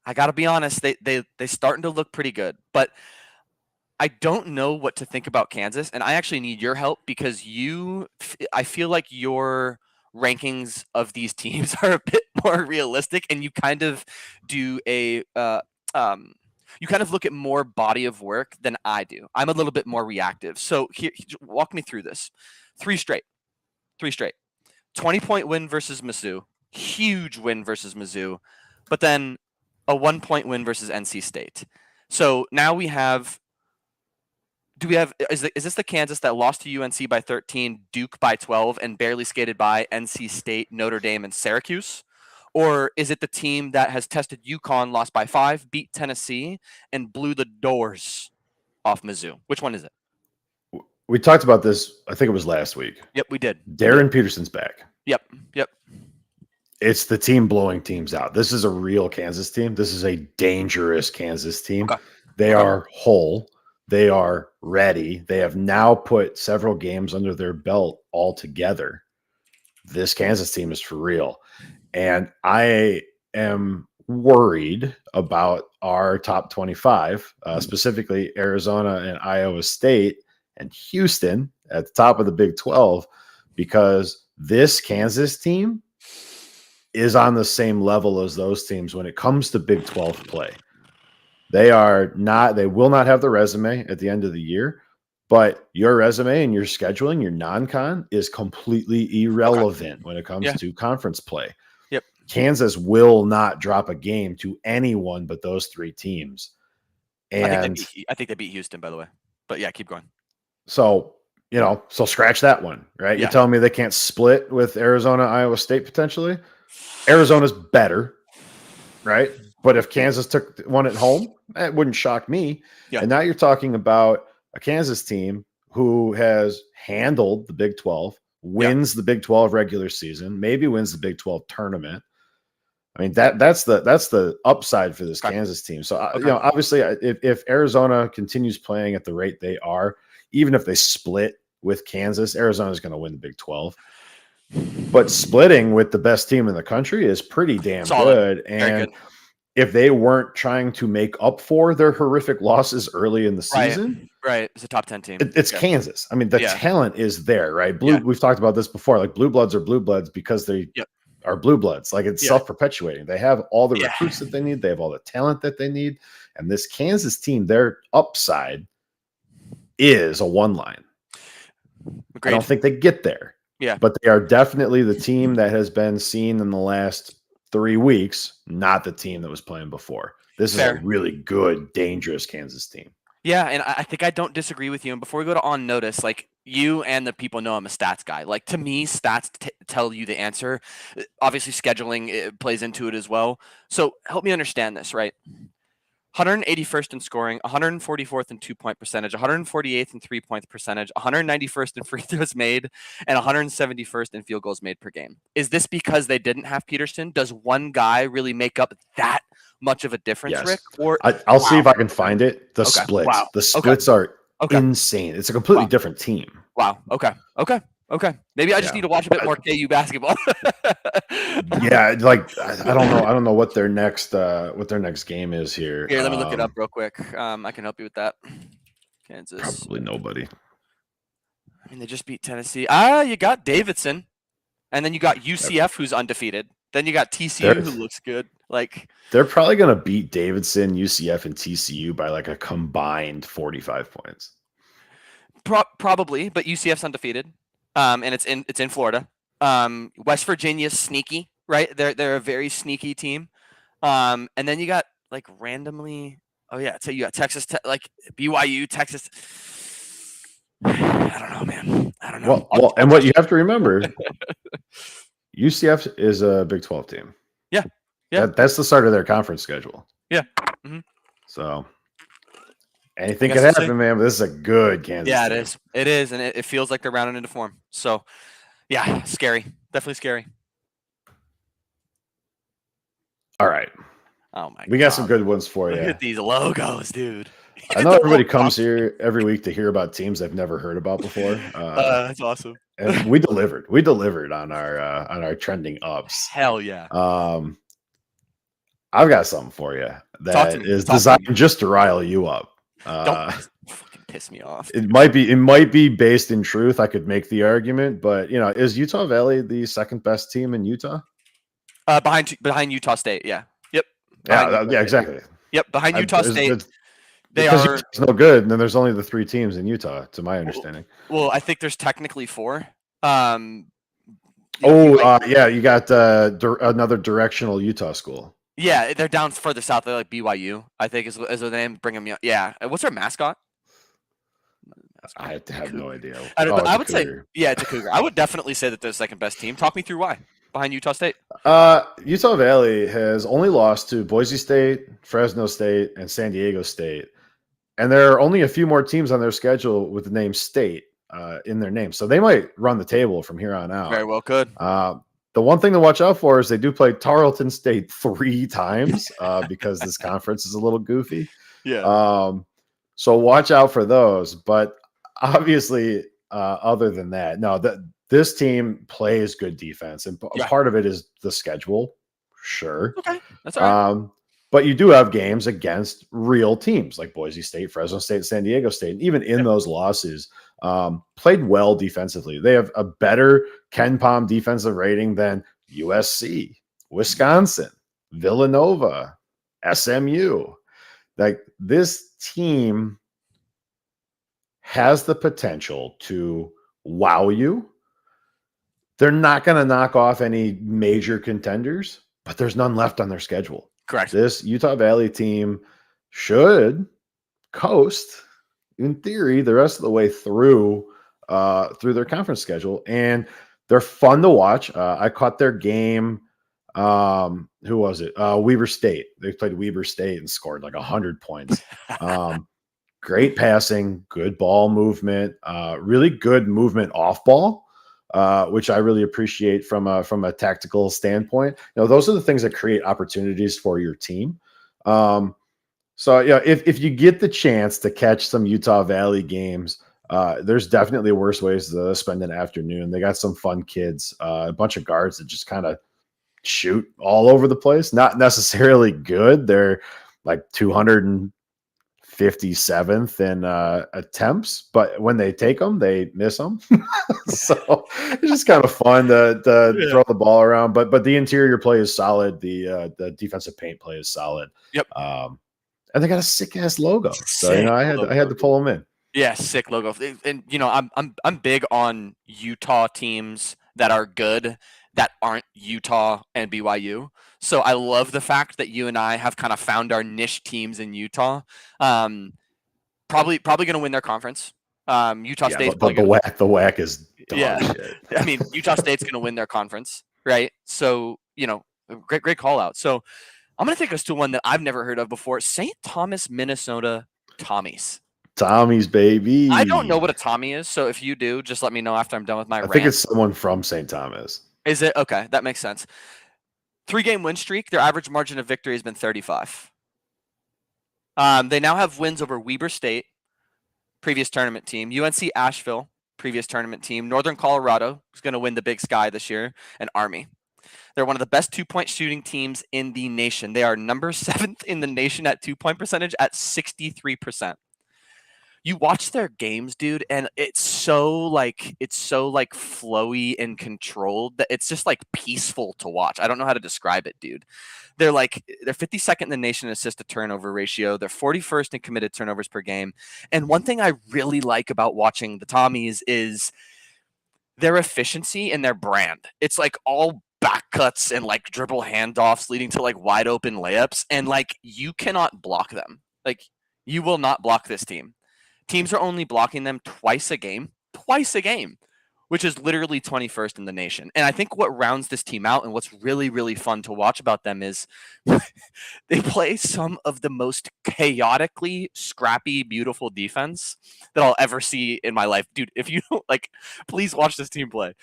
B: I got to be honest, they starting to look pretty good. But I don't know what to think about Kansas, and I actually need your help because I feel like your rankings of these teams are a bit more realistic, and you kind of do you kind of look at more body of work than I do. I'm a little bit more reactive. So here, walk me through this. 3 straight. 20-point win versus Mizzou. Huge win versus Mizzou. But then a 1-point win versus NC State. So now we have is this the Kansas that lost to UNC by 13, Duke by 12, and barely skated by NC State, Notre Dame, and Syracuse? Or is it the team that has tested UConn, lost by 5, beat Tennessee, and blew the doors off Mizzou? Which one is it?
A: We talked about this, I think it was last week.
B: Yep, we did.
A: Darren Peterson's back.
B: Yep.
A: It's the team blowing teams out. This is a real Kansas team. This is a dangerous Kansas team. Okay. They are whole. They are ready. They have now put several games under their belt altogether. This Kansas team is for real. And I am worried about our top 25, specifically Arizona and Iowa State and Houston at the top of the Big 12, because this Kansas team is on the same level as those teams when it comes to Big 12 play. They will not have the resume at the end of the year, but your resume and your scheduling, your non-con is completely irrelevant when it comes to conference play.
B: Yep.
A: Kansas will not drop a game to anyone but those three teams. And
B: I think they beat Houston, by the way. But yeah, keep going.
A: So, so scratch that one, right?
B: Yeah.
A: You're telling me they can't split with Arizona, Iowa State potentially? Arizona's better, right? But if Kansas took one at home, it wouldn't shock me. Yeah. And now you're talking about a Kansas team who has handled the Big 12, wins the Big 12 regular season, maybe wins the Big 12 tournament. I mean, that's the upside for this Kansas team. So, obviously, if Arizona continues playing at the rate they are, even if they split with Kansas, Arizona's going to win the Big 12. But splitting with the best team in the country is pretty damn good. And if they weren't trying to make up for their horrific losses early in the season,
B: right, it's a top 10 team.
A: It's Kansas. I mean, the talent is there, right? We've talked about this before. Like, blue bloods are blue bloods because they are blue bloods. Like, it's self-perpetuating. They have all the recruits that they need. They have all the talent that they need. And this Kansas team, their upside is a one line.
B: Agreed.
A: I don't think they get there.
B: Yeah.
A: But they are definitely the team that has been seen in the last 3 weeks, not the team that was playing before. This is a really good, dangerous Kansas team.
B: Yeah, and I think I don't disagree with you. And before we go to on notice, like, you and the people know I'm a stats guy. Like, to me, stats tell you the answer. Obviously, scheduling plays into it as well. So help me understand this, right? 181st in scoring, 144th in 2-point percentage, 148th in 3-point percentage, 191st in free throws made, and 171st in field goals made per game. Is this because they didn't have Peterson? Does one guy really make up that much of a difference, Rick? Or
A: I'll see if I can find it. The splits. The splits are insane. It's a completely different team.
B: Wow. Okay. Maybe I just need to watch a bit more KU basketball.
A: Like, I don't know what their next game is here.
B: Here, let me look it up real quick. I can help you with that. Kansas.
A: Probably nobody.
B: I mean, they just beat Tennessee. You got Davidson, and then you got UCF, who's undefeated. Then you got TCU, who looks good. Like,
A: they're probably gonna beat Davidson, UCF, and TCU by like a combined 45 points.
B: Probably, but UCF's undefeated. And it's in Florida. West Virginia's sneaky, right? They're a very sneaky team. And then you got like randomly. Oh yeah, so you got Texas, like BYU, Texas. I don't know, man. I don't know.
A: Well, and what you have to remember, UCF is a Big 12 team.
B: Yeah.
A: That's the start of their conference schedule.
B: Yeah. Mm-hmm.
A: So. Anything can happen, man, but this is a good Kansas team.
B: It is. It is, and it feels like they're rounding into form. So, yeah, scary. Definitely scary.
A: All right.
B: Oh, my God.
A: We got some good ones for you.
B: Look at these logos, dude.
A: I know everybody comes here every week to hear about teams they've never heard about before.
B: That's awesome.
A: And we delivered. We delivered on our trending ups.
B: Hell yeah.
A: I've got something for you that is designed just to rile you up.
B: Don't fucking piss me off.
A: It might be based in truth. I could make the argument, but is Utah Valley the second best team in Utah?
B: Behind Utah State, yeah. Yep.
A: Yeah, exactly.
B: Yep, behind Utah State.
A: It's no good, and then there's only the 3 teams in Utah, to my understanding.
B: Well, I think there's technically 4.
A: You got another directional Utah school.
B: Yeah, they're down further south. They're like BYU, I think is the name. Bring them. Yeah. What's their mascot?
A: I have no idea.
B: I would say, it's a Cougar. I would definitely say that they're the second best team. Talk me through why behind Utah State.
A: Utah Valley has only lost to Boise State, Fresno State, and San Diego State, and there are only a few more teams on their schedule with the name State in their name, so they might run the table from here on out.
B: Very well, could.
A: The one thing to watch out for is they do play Tarleton State 3 times because this conference is a little goofy.
B: Yeah.
A: So watch out for those. But obviously, other than that, no, this team plays good defense, and
B: Yeah.
A: part of it is the schedule. Sure.
B: Okay. That's all right.
A: But you do have games against real teams like Boise State, Fresno State, San Diego State. And even in those losses, played well defensively. They have a better Ken Palm defensive rating than USC, Wisconsin, Villanova, SMU. Like, this team has the potential to wow you. They're not going to knock off any major contenders, but there's none left on their schedule.
B: Correct.
A: This Utah Valley team should coast, in theory, the rest of the way through their conference schedule, and they're fun to watch. I caught their game. Who was it? Weber State. They played Weber State and scored like 100 points. Great passing, good ball movement, really good movement off ball. Which I really appreciate from a tactical standpoint. Those are the things that create opportunities for your team. So yeah, if you get the chance to catch some Utah Valley games, there's definitely worse ways to spend an afternoon. They got some fun kids, a bunch of guards that just kind of shoot all over the place. Not necessarily good. They're like 257th in attempts, but when they take them, they miss them. So it's just kind of fun to throw the ball around. But the interior play is solid. The defensive paint play is solid.
B: Yep.
A: And they got a sick ass logo. So I had to pull them in.
B: Yeah, sick logo. And I'm big on Utah teams that are good that aren't Utah and BYU. So I love the fact that you and I have kind of found our niche teams in Utah. Probably going to win their conference. Utah State's
A: the WAC is dog shit.
B: I mean, Utah State's going to win their conference, right? So great call out. So I'm going to take us to one that I've never heard of before: St. Thomas, Minnesota Tommies.
A: Tommies, baby.
B: I don't know what a Tommy is, so if you do, just let me know after I'm done with my rant.
A: I think it's someone from St. Thomas.
B: Is it? Okay, that makes sense. 3-game win streak. Their average margin of victory has been 35. They now have wins over Weber State, previous tournament team, UNC Asheville, previous tournament team, Northern Colorado, who's going to win the Big Sky this year, and Army. They're one of the best two-point shooting teams in the nation. They are number 7th in the nation at two-point percentage at 63%. You watch their games, dude, and it's so flowy and controlled that it's just like peaceful to watch. I don't know how to describe it, dude. They're 52nd in the nation in assist to turnover ratio. They're 41st in committed turnovers per game. And one thing I really like about watching the Tommies is their efficiency and their brand. It's like all back cuts and like dribble handoffs leading to like wide open layups, and like you cannot block them. Like, you will not block this team. Teams are only blocking them twice a game, which is literally 21st in the nation. And I think what rounds this team out and what's really, really fun to watch about them is they play some of the most chaotically scrappy, beautiful defense that I'll ever see in my life. Dude, if you don't please watch this team play.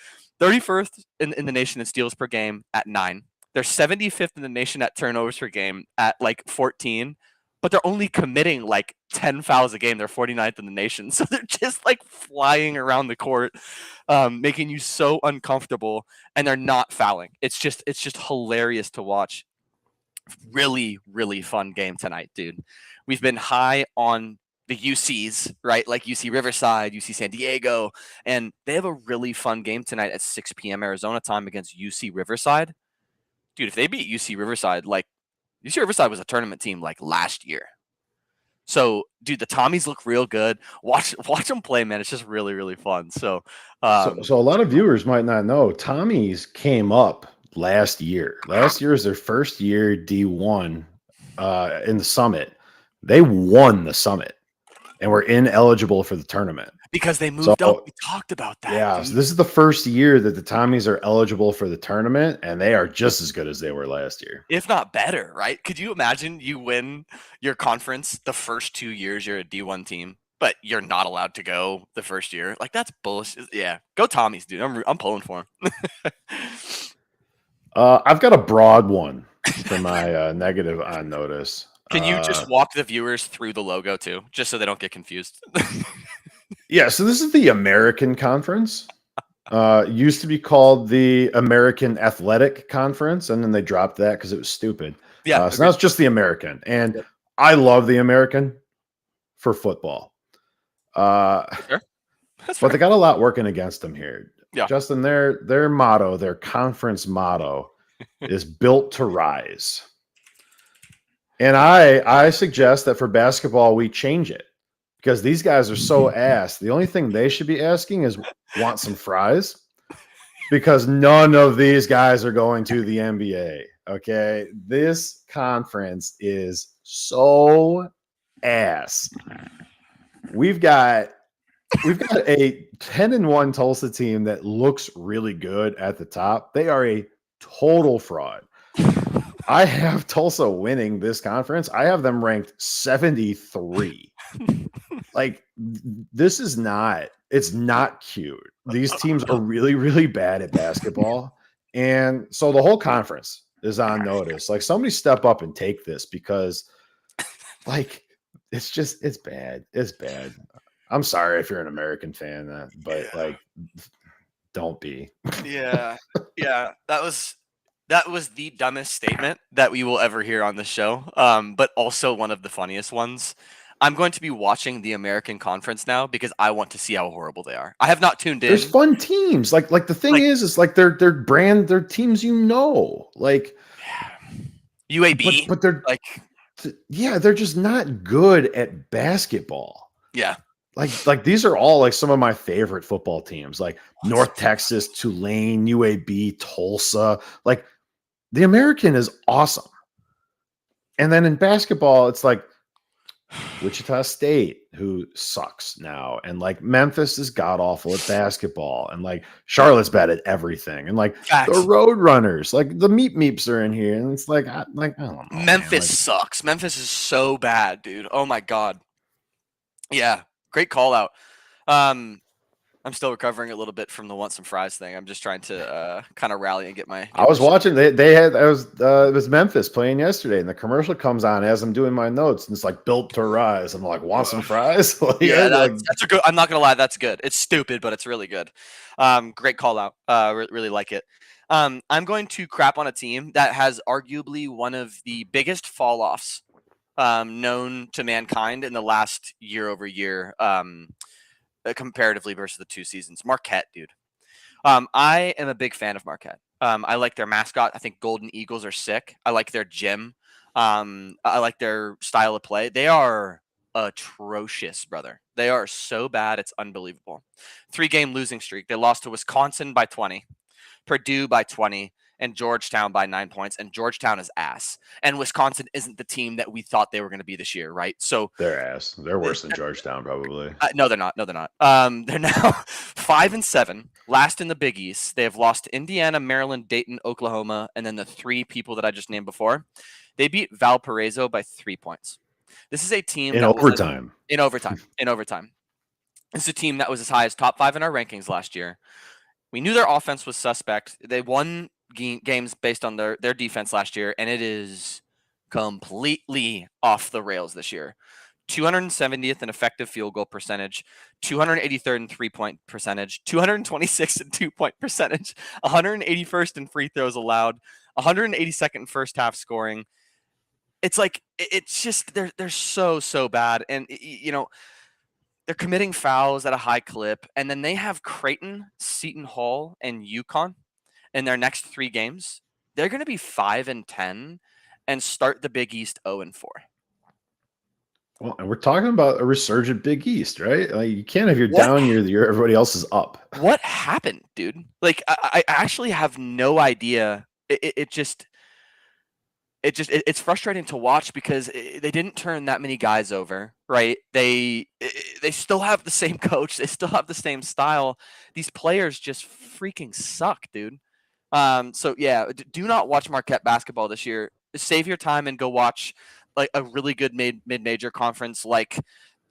B: 31st in the nation in steals per game at 9. They're 75th in the nation at turnovers per game at 14. But they're only committing 10 fouls a game. They're 49th in the nation. So they're just flying around the court, making you so uncomfortable, and they're not fouling. It's just hilarious to watch. Really, really fun game tonight, dude. We've been high on the UCs, right? Like UC Riverside, UC San Diego, and they have a really fun game tonight at 6 p.m. Arizona time against UC Riverside. Dude, if they beat UC Riverside, UC Riverside was a tournament team last year. So, dude, the Tommies look real good. Watch them play, man. It's just really, really fun. So
A: a lot of viewers might not know, Tommies came up last year. Last year is their first year D1 in the Summit. They won the Summit and were ineligible for the tournament.
B: Because they moved up. We talked about that.
A: Yeah, so this is the first year that the Tommies are eligible for the tournament, and they are just as good as they were last year.
B: If not better, right? Could you imagine you win your conference the first 2 years you're a D1 team, but you're not allowed to go the first year? That's bullshit. Yeah, go Tommies, dude. I'm pulling for them.
A: I've got a broad one for my negative on notice.
B: Can you just walk the viewers through the logo too, just so they don't get confused?
A: Yeah, so this is the American Conference. Used to be called the American Athletic Conference, and then they dropped that because it was stupid.
B: Yeah.
A: So now it's just the American, and I love the American for football.
B: Sure.
A: But they got a lot working against them here.
B: Yeah.
A: Justin, their motto, their conference motto is built to rise. And I suggest that for basketball, we change it because these guys are so ass. The only thing they should be asking is want some fries because none of these guys are going to the NBA. Okay. This conference is so ass. We've got a 10-1 Tulsa team that looks really good at the top. They are a total fraud. I have Tulsa winning this conference. I have them ranked 73. Like, this is not, it's not cute. These teams are really, really bad at basketball. And so the whole conference is on notice. Like, somebody step up and take this because, like, it's bad. It's bad. I'm sorry if you're an American fan, but like, don't be.
B: Yeah. That was the dumbest statement that we will ever hear on the show. But also one of the funniest ones. I'm going to be watching the American Conference now because I want to see how horrible they are. I have not tuned in.
A: There's fun teams. Like the thing is like their brand, their teams, like
B: UAB,
A: but they're
B: like,
A: yeah, they're just not good at basketball.
B: Yeah.
A: Like these are all like some of my favorite football teams, like North Texas, Tulane, UAB, Tulsa. Like, the American is awesome. And then in basketball, it's like Wichita State, who sucks now, and like Memphis is god awful at basketball, and like Charlotte's bad at everything, and like the Road Runners, like the Meeps are in here, and it's like I don't know.
B: Memphis sucks. Memphis is so bad, dude. Oh my god. Yeah, great call out. I'm still recovering a little bit from the want some fries thing. I'm just trying to kind of rally and get my.
A: I was watching. It was Memphis playing yesterday, and the commercial comes on as I'm doing my notes, and it's like built to rise. I'm like, want some fries? Like,
B: yeah, that's a good. I'm not gonna lie, that's good. It's stupid, but it's really good. Great call out. Really like it. I'm going to crap on a team that has arguably one of the biggest fall offs known to mankind in the last year over year. Comparatively versus the 2 seasons. Marquette, dude. I am a big fan of Marquette. I like their mascot. I think Golden Eagles are sick. I like their gym. I like their style of play. They are atrocious, brother. They are so bad. It's unbelievable. 3-game losing streak. They lost to Wisconsin by 20, Purdue by 20, and Georgetown by 9 points. And Georgetown is ass. And Wisconsin isn't the team that we thought they were going to be this year, right? So
A: they're ass. They're worse than Georgetown, probably.
B: No, they're not. No, they're not. They're now 5-7, last in the Big East. They have lost to Indiana, Maryland, Dayton, Oklahoma, and then the 3 people that I just named before. They beat Valparaiso by 3 points. This is a team
A: in overtime.
B: In overtime. This is a team that was as high as top 5 in our rankings last year. We knew their offense was suspect. They won games based on their defense last year, and it is completely off the rails this year. 270th in effective field goal percentage, 283rd in 3-point percentage, 226th in 2-point percentage, 181st in free throws allowed, 182nd in first half scoring. It's like, it's just they're so bad, and they're committing fouls at a high clip, and then they have Creighton, Seton Hall, and UConn in their next 3 games. They're going to be 5-10 and start the Big East 0-4.
A: Well, and we're talking about a resurgent Big East, right? Like, you can't have your down year the year everybody else is up.
B: What happened, dude? Like, I actually have no idea. It's frustrating to watch because they didn't turn that many guys over, right? They still have the same coach. They still have the same style. These players just freaking suck, dude. So yeah, do not watch Marquette basketball this year. Save your time and go watch like a really good mid-major conference. Like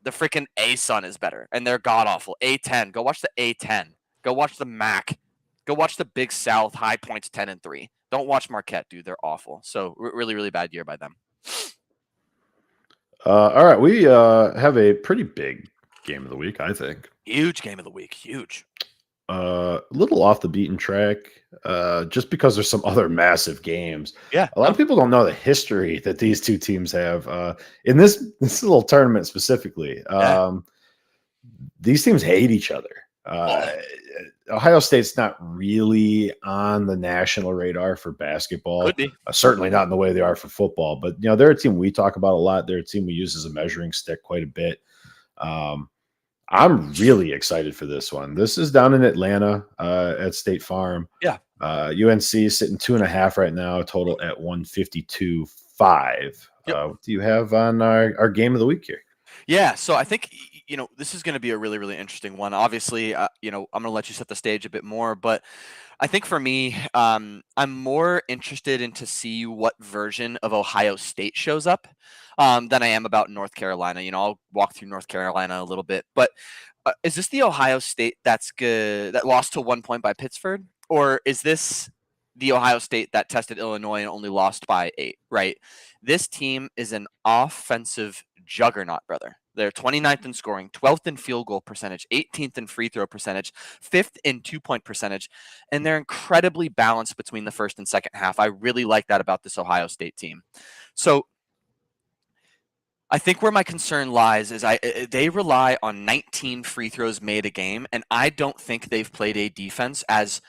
B: the freaking A-Sun is better, and they're god awful. A10, go watch the A10. Go watch the MAC. Go watch the Big South, High Points 10-3. Don't watch Marquette, dude. They're awful. So really, really bad year by them.
A: All right, we have a pretty big game of the week, I think.
B: Huge game of the week. Huge.
A: A little off the beaten track, just because there's some other massive games.
B: Yeah.
A: A lot of people don't know the history that these two teams have in this little tournament specifically.
B: Yeah.
A: These teams hate each other.
B: Oh,
A: Ohio State's not really on the national radar for basketball.
B: could be.
A: Certainly not in the way they are for football. But they're a team we talk about a lot. They're a team we use as a measuring stick quite a bit. I'm really excited for this one. This is down in Atlanta at State Farm.
B: Yeah.
A: UNC sitting 2.5 right now, total at 152.5.
B: Yep.
A: What do you have on our game of the week here?
B: Yeah, so I think this is going to be a really, really interesting one. Obviously, I'm going to let you set the stage a bit more, but I think for me, I'm more interested in to see what version of Ohio State shows up than I am about North Carolina. I'll walk through North Carolina a little bit, but is this the Ohio State that's good that lost to 1 point by Pittsburgh, or is this the Ohio State that tested Illinois and only lost by 8? Right? This team is an offensive juggernaut, brother. They're 29th in scoring, 12th in field goal percentage, 18th in free throw percentage, 5th in 2-point percentage, and they're incredibly balanced between the first and second half. I really like that about this Ohio State team. So I think where my concern lies is they rely on 19 free throws made a game, and I don't think they've played a defense as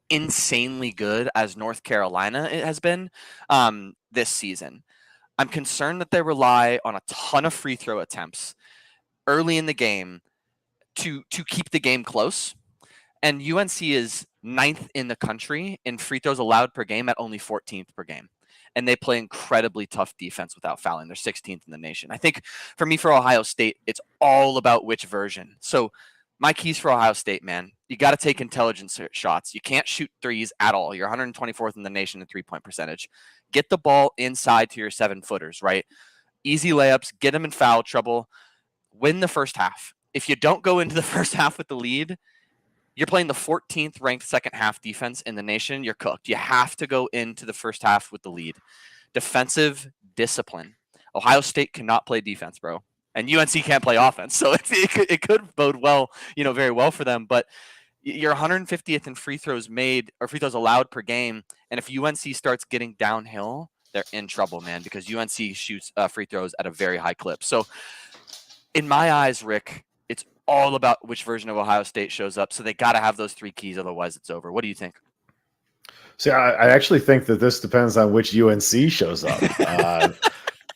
B: insanely good as North Carolina it has been this season. I'm concerned that they rely on a ton of free throw attempts early in the game to keep the game close. And UNC is 9th in the country in free throws allowed per game at only 14th per game. And they play incredibly tough defense without fouling. They're 16th in the nation. I think for Ohio State, it's all about which version. So my keys for Ohio State, man, you got to take intelligence shots. You can't shoot threes at all. You're 124th in the nation in 3-point percentage. Get the ball inside to your 7-footers, right? Easy layups, get them in foul trouble, win the first half. If you don't go into the first half with the lead, you're playing the 14th ranked second half defense in the nation. You're cooked. You have to go into the first half with the lead. Defensive discipline. Ohio State cannot play defense, bro. And UNC can't play offense. So it could bode well, very well for them. But you're 150th in free throws made or free throws allowed per game. And if UNC starts getting downhill, they're in trouble, man, because UNC shoots free throws at a very high clip. So in my eyes, Rick, it's all about which version of Ohio State shows up. So they got to have those 3 keys. Otherwise, it's over. What do you think?
A: See, I actually think that this depends on which UNC shows up.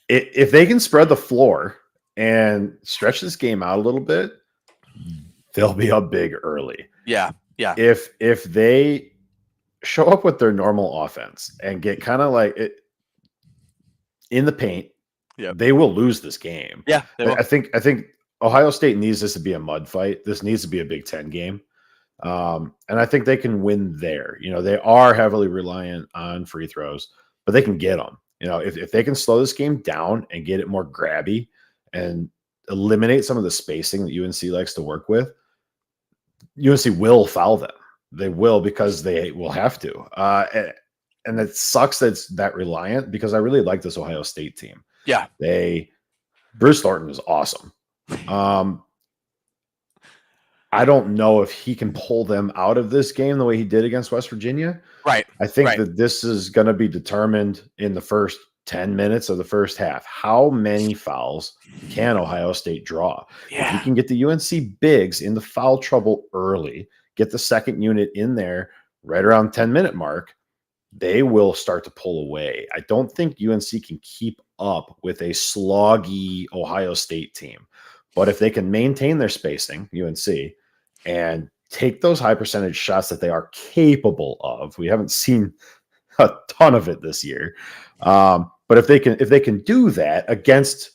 A: If they can spread the floor and stretch this game out a little bit, they'll be up big early.
B: Yeah.
A: If they show up with their normal offense and get kind of like it in the paint, they will lose this game.
B: Yeah,
A: I think Ohio State needs this to be a mud fight. This needs to be a Big Ten game. And I think they can win there. They are heavily reliant on free throws, but they can get them. If they can slow this game down and get it more grabby and eliminate some of the spacing that UNC likes to work with, UNC will foul them. They will, because they will have to. And it sucks that it's that reliant, because I really like this Ohio State team.
B: Yeah.
A: Bruce Thornton is awesome. I don't know if he can pull them out of this game the way he did against West Virginia.
B: Right.
A: I think that this is going to be determined in the first 10 minutes of the first half. How many fouls can Ohio State draw?
B: Yeah.
A: If you can get the UNC bigs in the foul trouble early, get the second unit in there right around 10-minute mark, they will start to pull away. I don't think UNC can keep up with a sloggy Ohio State team. But if they can maintain their spacing, UNC, and take those high percentage shots that they are capable of, we haven't seen a ton of it this year. But if they can do that against,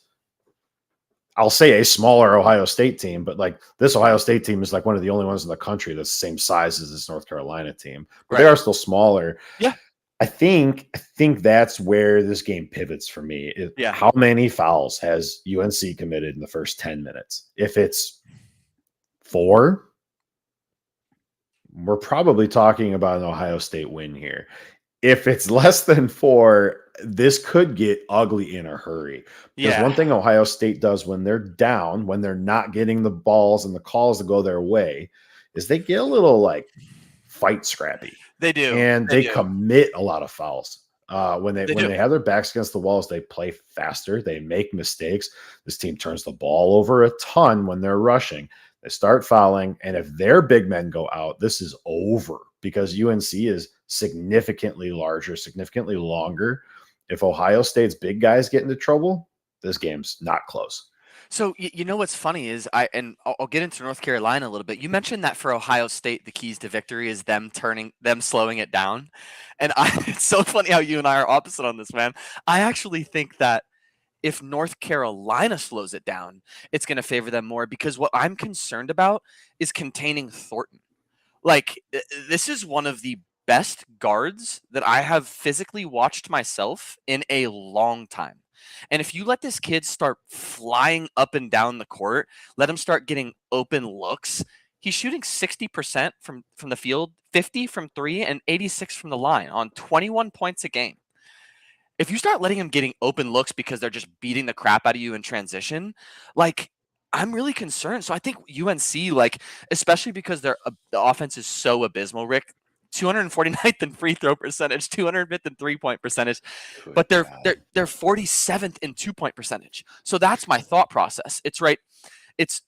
A: I'll say, a smaller Ohio State team, but like this Ohio State team is like one of the only ones in the country that's the same size as this North Carolina team, but they are still smaller.
B: Yeah.
A: I think that's where this game pivots for me. How many fouls has UNC committed in the first 10 minutes? If it's 4, we're probably talking about an Ohio State win here. if it's less than 4, this could get ugly in a hurry. Because
B: Yeah,
A: one thing Ohio State does when they're down, when they're not getting the balls and the calls to go their way, is they get a little like fight scrappy,
B: they do.
A: and
B: They
A: they
B: do.
A: commit a lot of fouls. When
B: They
A: they
B: do.
A: have their backs against the walls, they play faster. They make mistakes. This team turns the ball over a ton when they're rushing. They start fouling, and if their big men go out, this is over because UNC is significantly larger, significantly longer. If Ohio State's big guys get into trouble, this game's not close.
B: So you know what's funny is I'll get into North Carolina a little bit. You mentioned that for Ohio State, the keys to victory is them slowing it down, and it's so funny how you and I are opposite on this, man. I actually think that if North Carolina slows it down, it's going to favor them more because what I'm concerned about is containing Thornton. Like this is one of the best guards that I have physically watched myself in a long time. And if you let this kid start flying up and down the court, let him start getting open looks, he's shooting 60% from the field, 50 from 3 and 86 from the line on 21 points a game. If you start letting him getting open looks because they're just beating the crap out of you in transition, like I'm really concerned. So I think UNC, like, especially because the offense is so abysmal, Rick, 249th in free throw percentage, 205th in 3-point percentage,
A: Good
B: but they're
A: God.
B: they're they're 47th in 2-point percentage. So that's my thought process. It's right. It's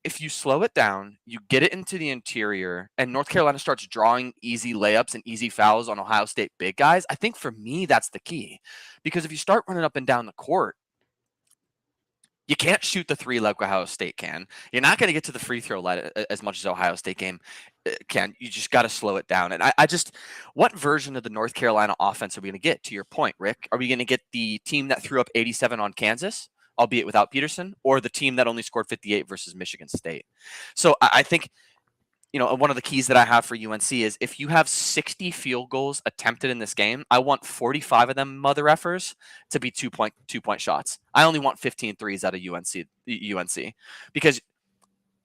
B: if you slow it down, you get it into the interior, and North Carolina starts drawing easy layups and easy fouls on Ohio State big guys. I think for me, that's the key. Because if you start running up and down the court, you can't shoot the three like Ohio State can. You're not going to get to the free throw line as much as Ohio State game can. You just got to slow it down. And I just, what version of the North Carolina offense are we going to get? To your point, Rick, are we going to get the team that threw up 87 on Kansas, albeit without Peterson, or the team that only scored 58 versus Michigan State? So I think, one of the keys that I have for UNC is if you have 60 field goals attempted in this game, I want 45 of them mother effers to be 2-point shots. I only want 15 threes out of UNC because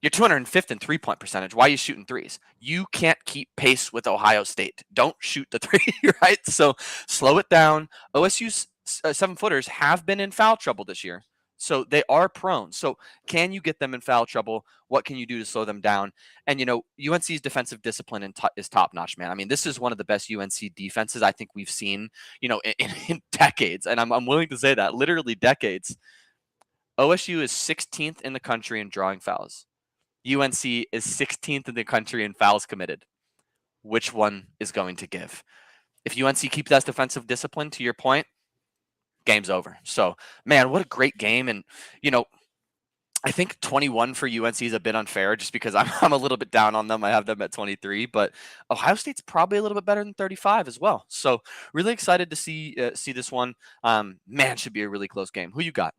B: you're 205th in 3-point percentage. Why are you shooting threes? You can't keep pace with Ohio State. Don't shoot the three, right? So slow it down. OSU's 7-footers have been in foul trouble this year. So they are prone. So can you get them in foul trouble? What can you do to slow them down? And, UNC's defensive discipline is top notch, man. I mean, this is one of the best UNC defenses I think we've seen, in decades. And I'm willing to say that, literally decades. OSU is 16th in the country in drawing fouls. UNC is 16th in the country in fouls committed. Which one is going to give? If UNC keeps that defensive discipline, to your point, game's over. So, man, what a great game. And, I think 21 for UNC is a bit unfair just because I'm a little bit down on them. I have them at 23, but Ohio State's probably a little bit better than 35 as well. So really excited to see this one. Man, should be a really close game. Who you got?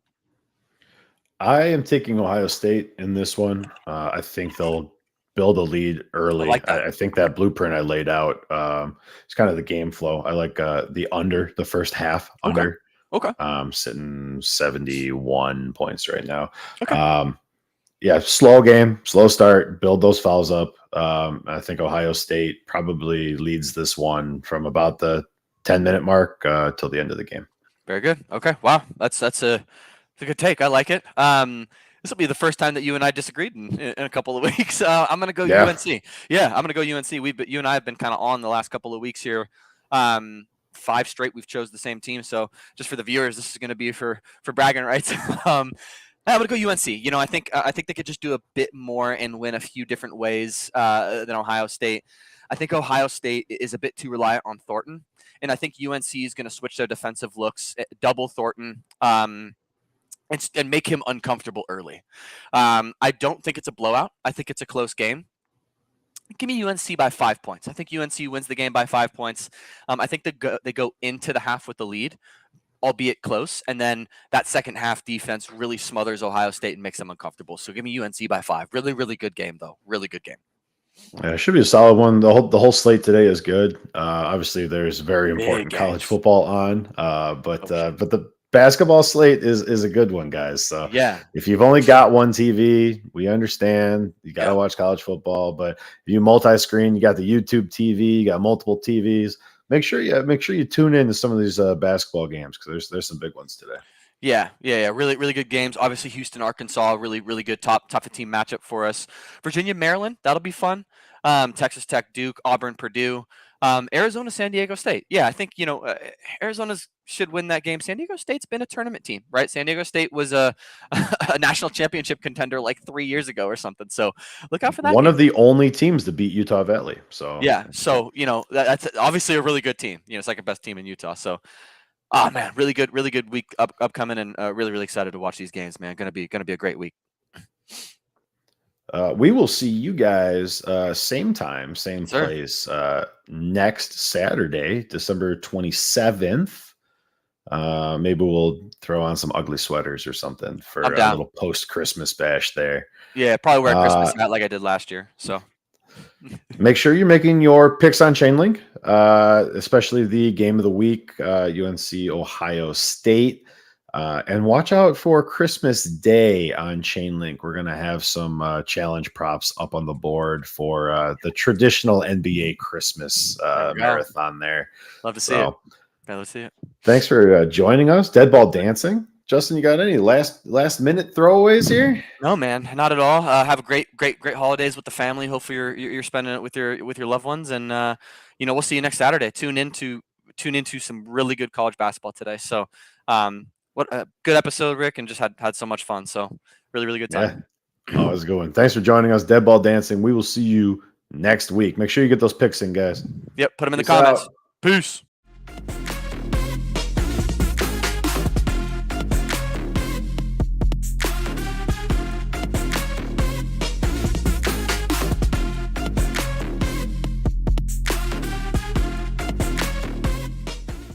A: I am taking Ohio State in this one. I think they'll build a lead early.
B: I like that.
A: I think that blueprint I laid out, it's kind of the game flow. I like the under, the first half under.
B: Okay.
A: Sitting 71 points right now.
B: Okay.
A: Yeah, slow game, slow start, build those fouls up. I think Ohio State probably leads this one from about the 10-minute mark till the end of the game.
B: Very good. Okay. Wow. That's a good take. I like it. This will be the first time that you and I disagreed in a couple of weeks. I'm going to go UNC. Yeah, I'm going to go UNC. You and I have been kind of on the last couple of weeks here. 5 straight we've chose the same team. So just for the viewers, this is going to be for bragging rights. I'm going to go UNC. I think they could just do a bit more and win a few different ways than Ohio State. I think Ohio State is a bit too reliant on Thornton, and I think UNC is going to switch their defensive looks, double Thornton, and make him uncomfortable early. I don't think it's a blowout. I think it's a close game. Give me UNC by 5 points. I think UNC wins the game by 5 points. I think they go into the half with the lead, albeit close, and then that second half defense really smothers Ohio State and makes them uncomfortable. So give me UNC by 5. Really, really good game, though. Really good game.
A: Yeah, it should be a solid one. The whole slate today is good. Obviously, there's very important college football on, but the basketball slate is a good one, guys. So
B: yeah,
A: if you've only got one TV, we understand you got to watch college football. But if you multi-screen, you got the YouTube TV, you got multiple TVs. make sure you tune in to some of these basketball games because there's some big ones today.
B: Yeah. Really, really good games. Obviously, Houston, Arkansas, really, really good top 15 matchup for us. Virginia, Maryland, that'll be fun. Texas Tech, Duke, Auburn, Purdue, Arizona, San Diego State. Yeah, I think Arizona should win that game. San Diego State's been a tournament team, right? San Diego State was a a national championship contender like 3 years ago or something. So look out for that.
A: One
B: game.
A: of the only teams to beat Utah Valley. So
B: Yeah. So that's obviously a really good team. Second best team in Utah. So. Oh man, really good week upcoming, and really, really excited to watch these games, man. Gonna be a great week.
A: We will see you guys same time, same
B: Sir.
A: place next Saturday, December 27th. Maybe we'll throw on some ugly sweaters or something for a little post-Christmas bash there.
B: Yeah, probably wear a Christmas hat like I did last year. So
A: make sure you're making your picks on Chainlink, especially the game of the week, UNC Ohio State. And watch out for Christmas Day on Chainlink. We're going to have some challenge props up on the board for the traditional NBA Christmas marathon there.
B: Love to see it. Yeah, let's see it.
A: Thanks for joining us. Dead Ball Dancing. Justin, you got any last minute throwaways here?
B: No, man, not at all. Have a great holidays with the family. Hopefully you're spending it with your loved ones, and we'll see you next Saturday. Tune into some really good college basketball today. So what a good episode, Rick, and just had so much fun. So really, really good time.
A: Yeah. Always a good one. Thanks for joining us, Dead Ball Dancing. We will see you next week. Make sure you get those picks in, guys.
B: Yep, put them in the comments. Peace.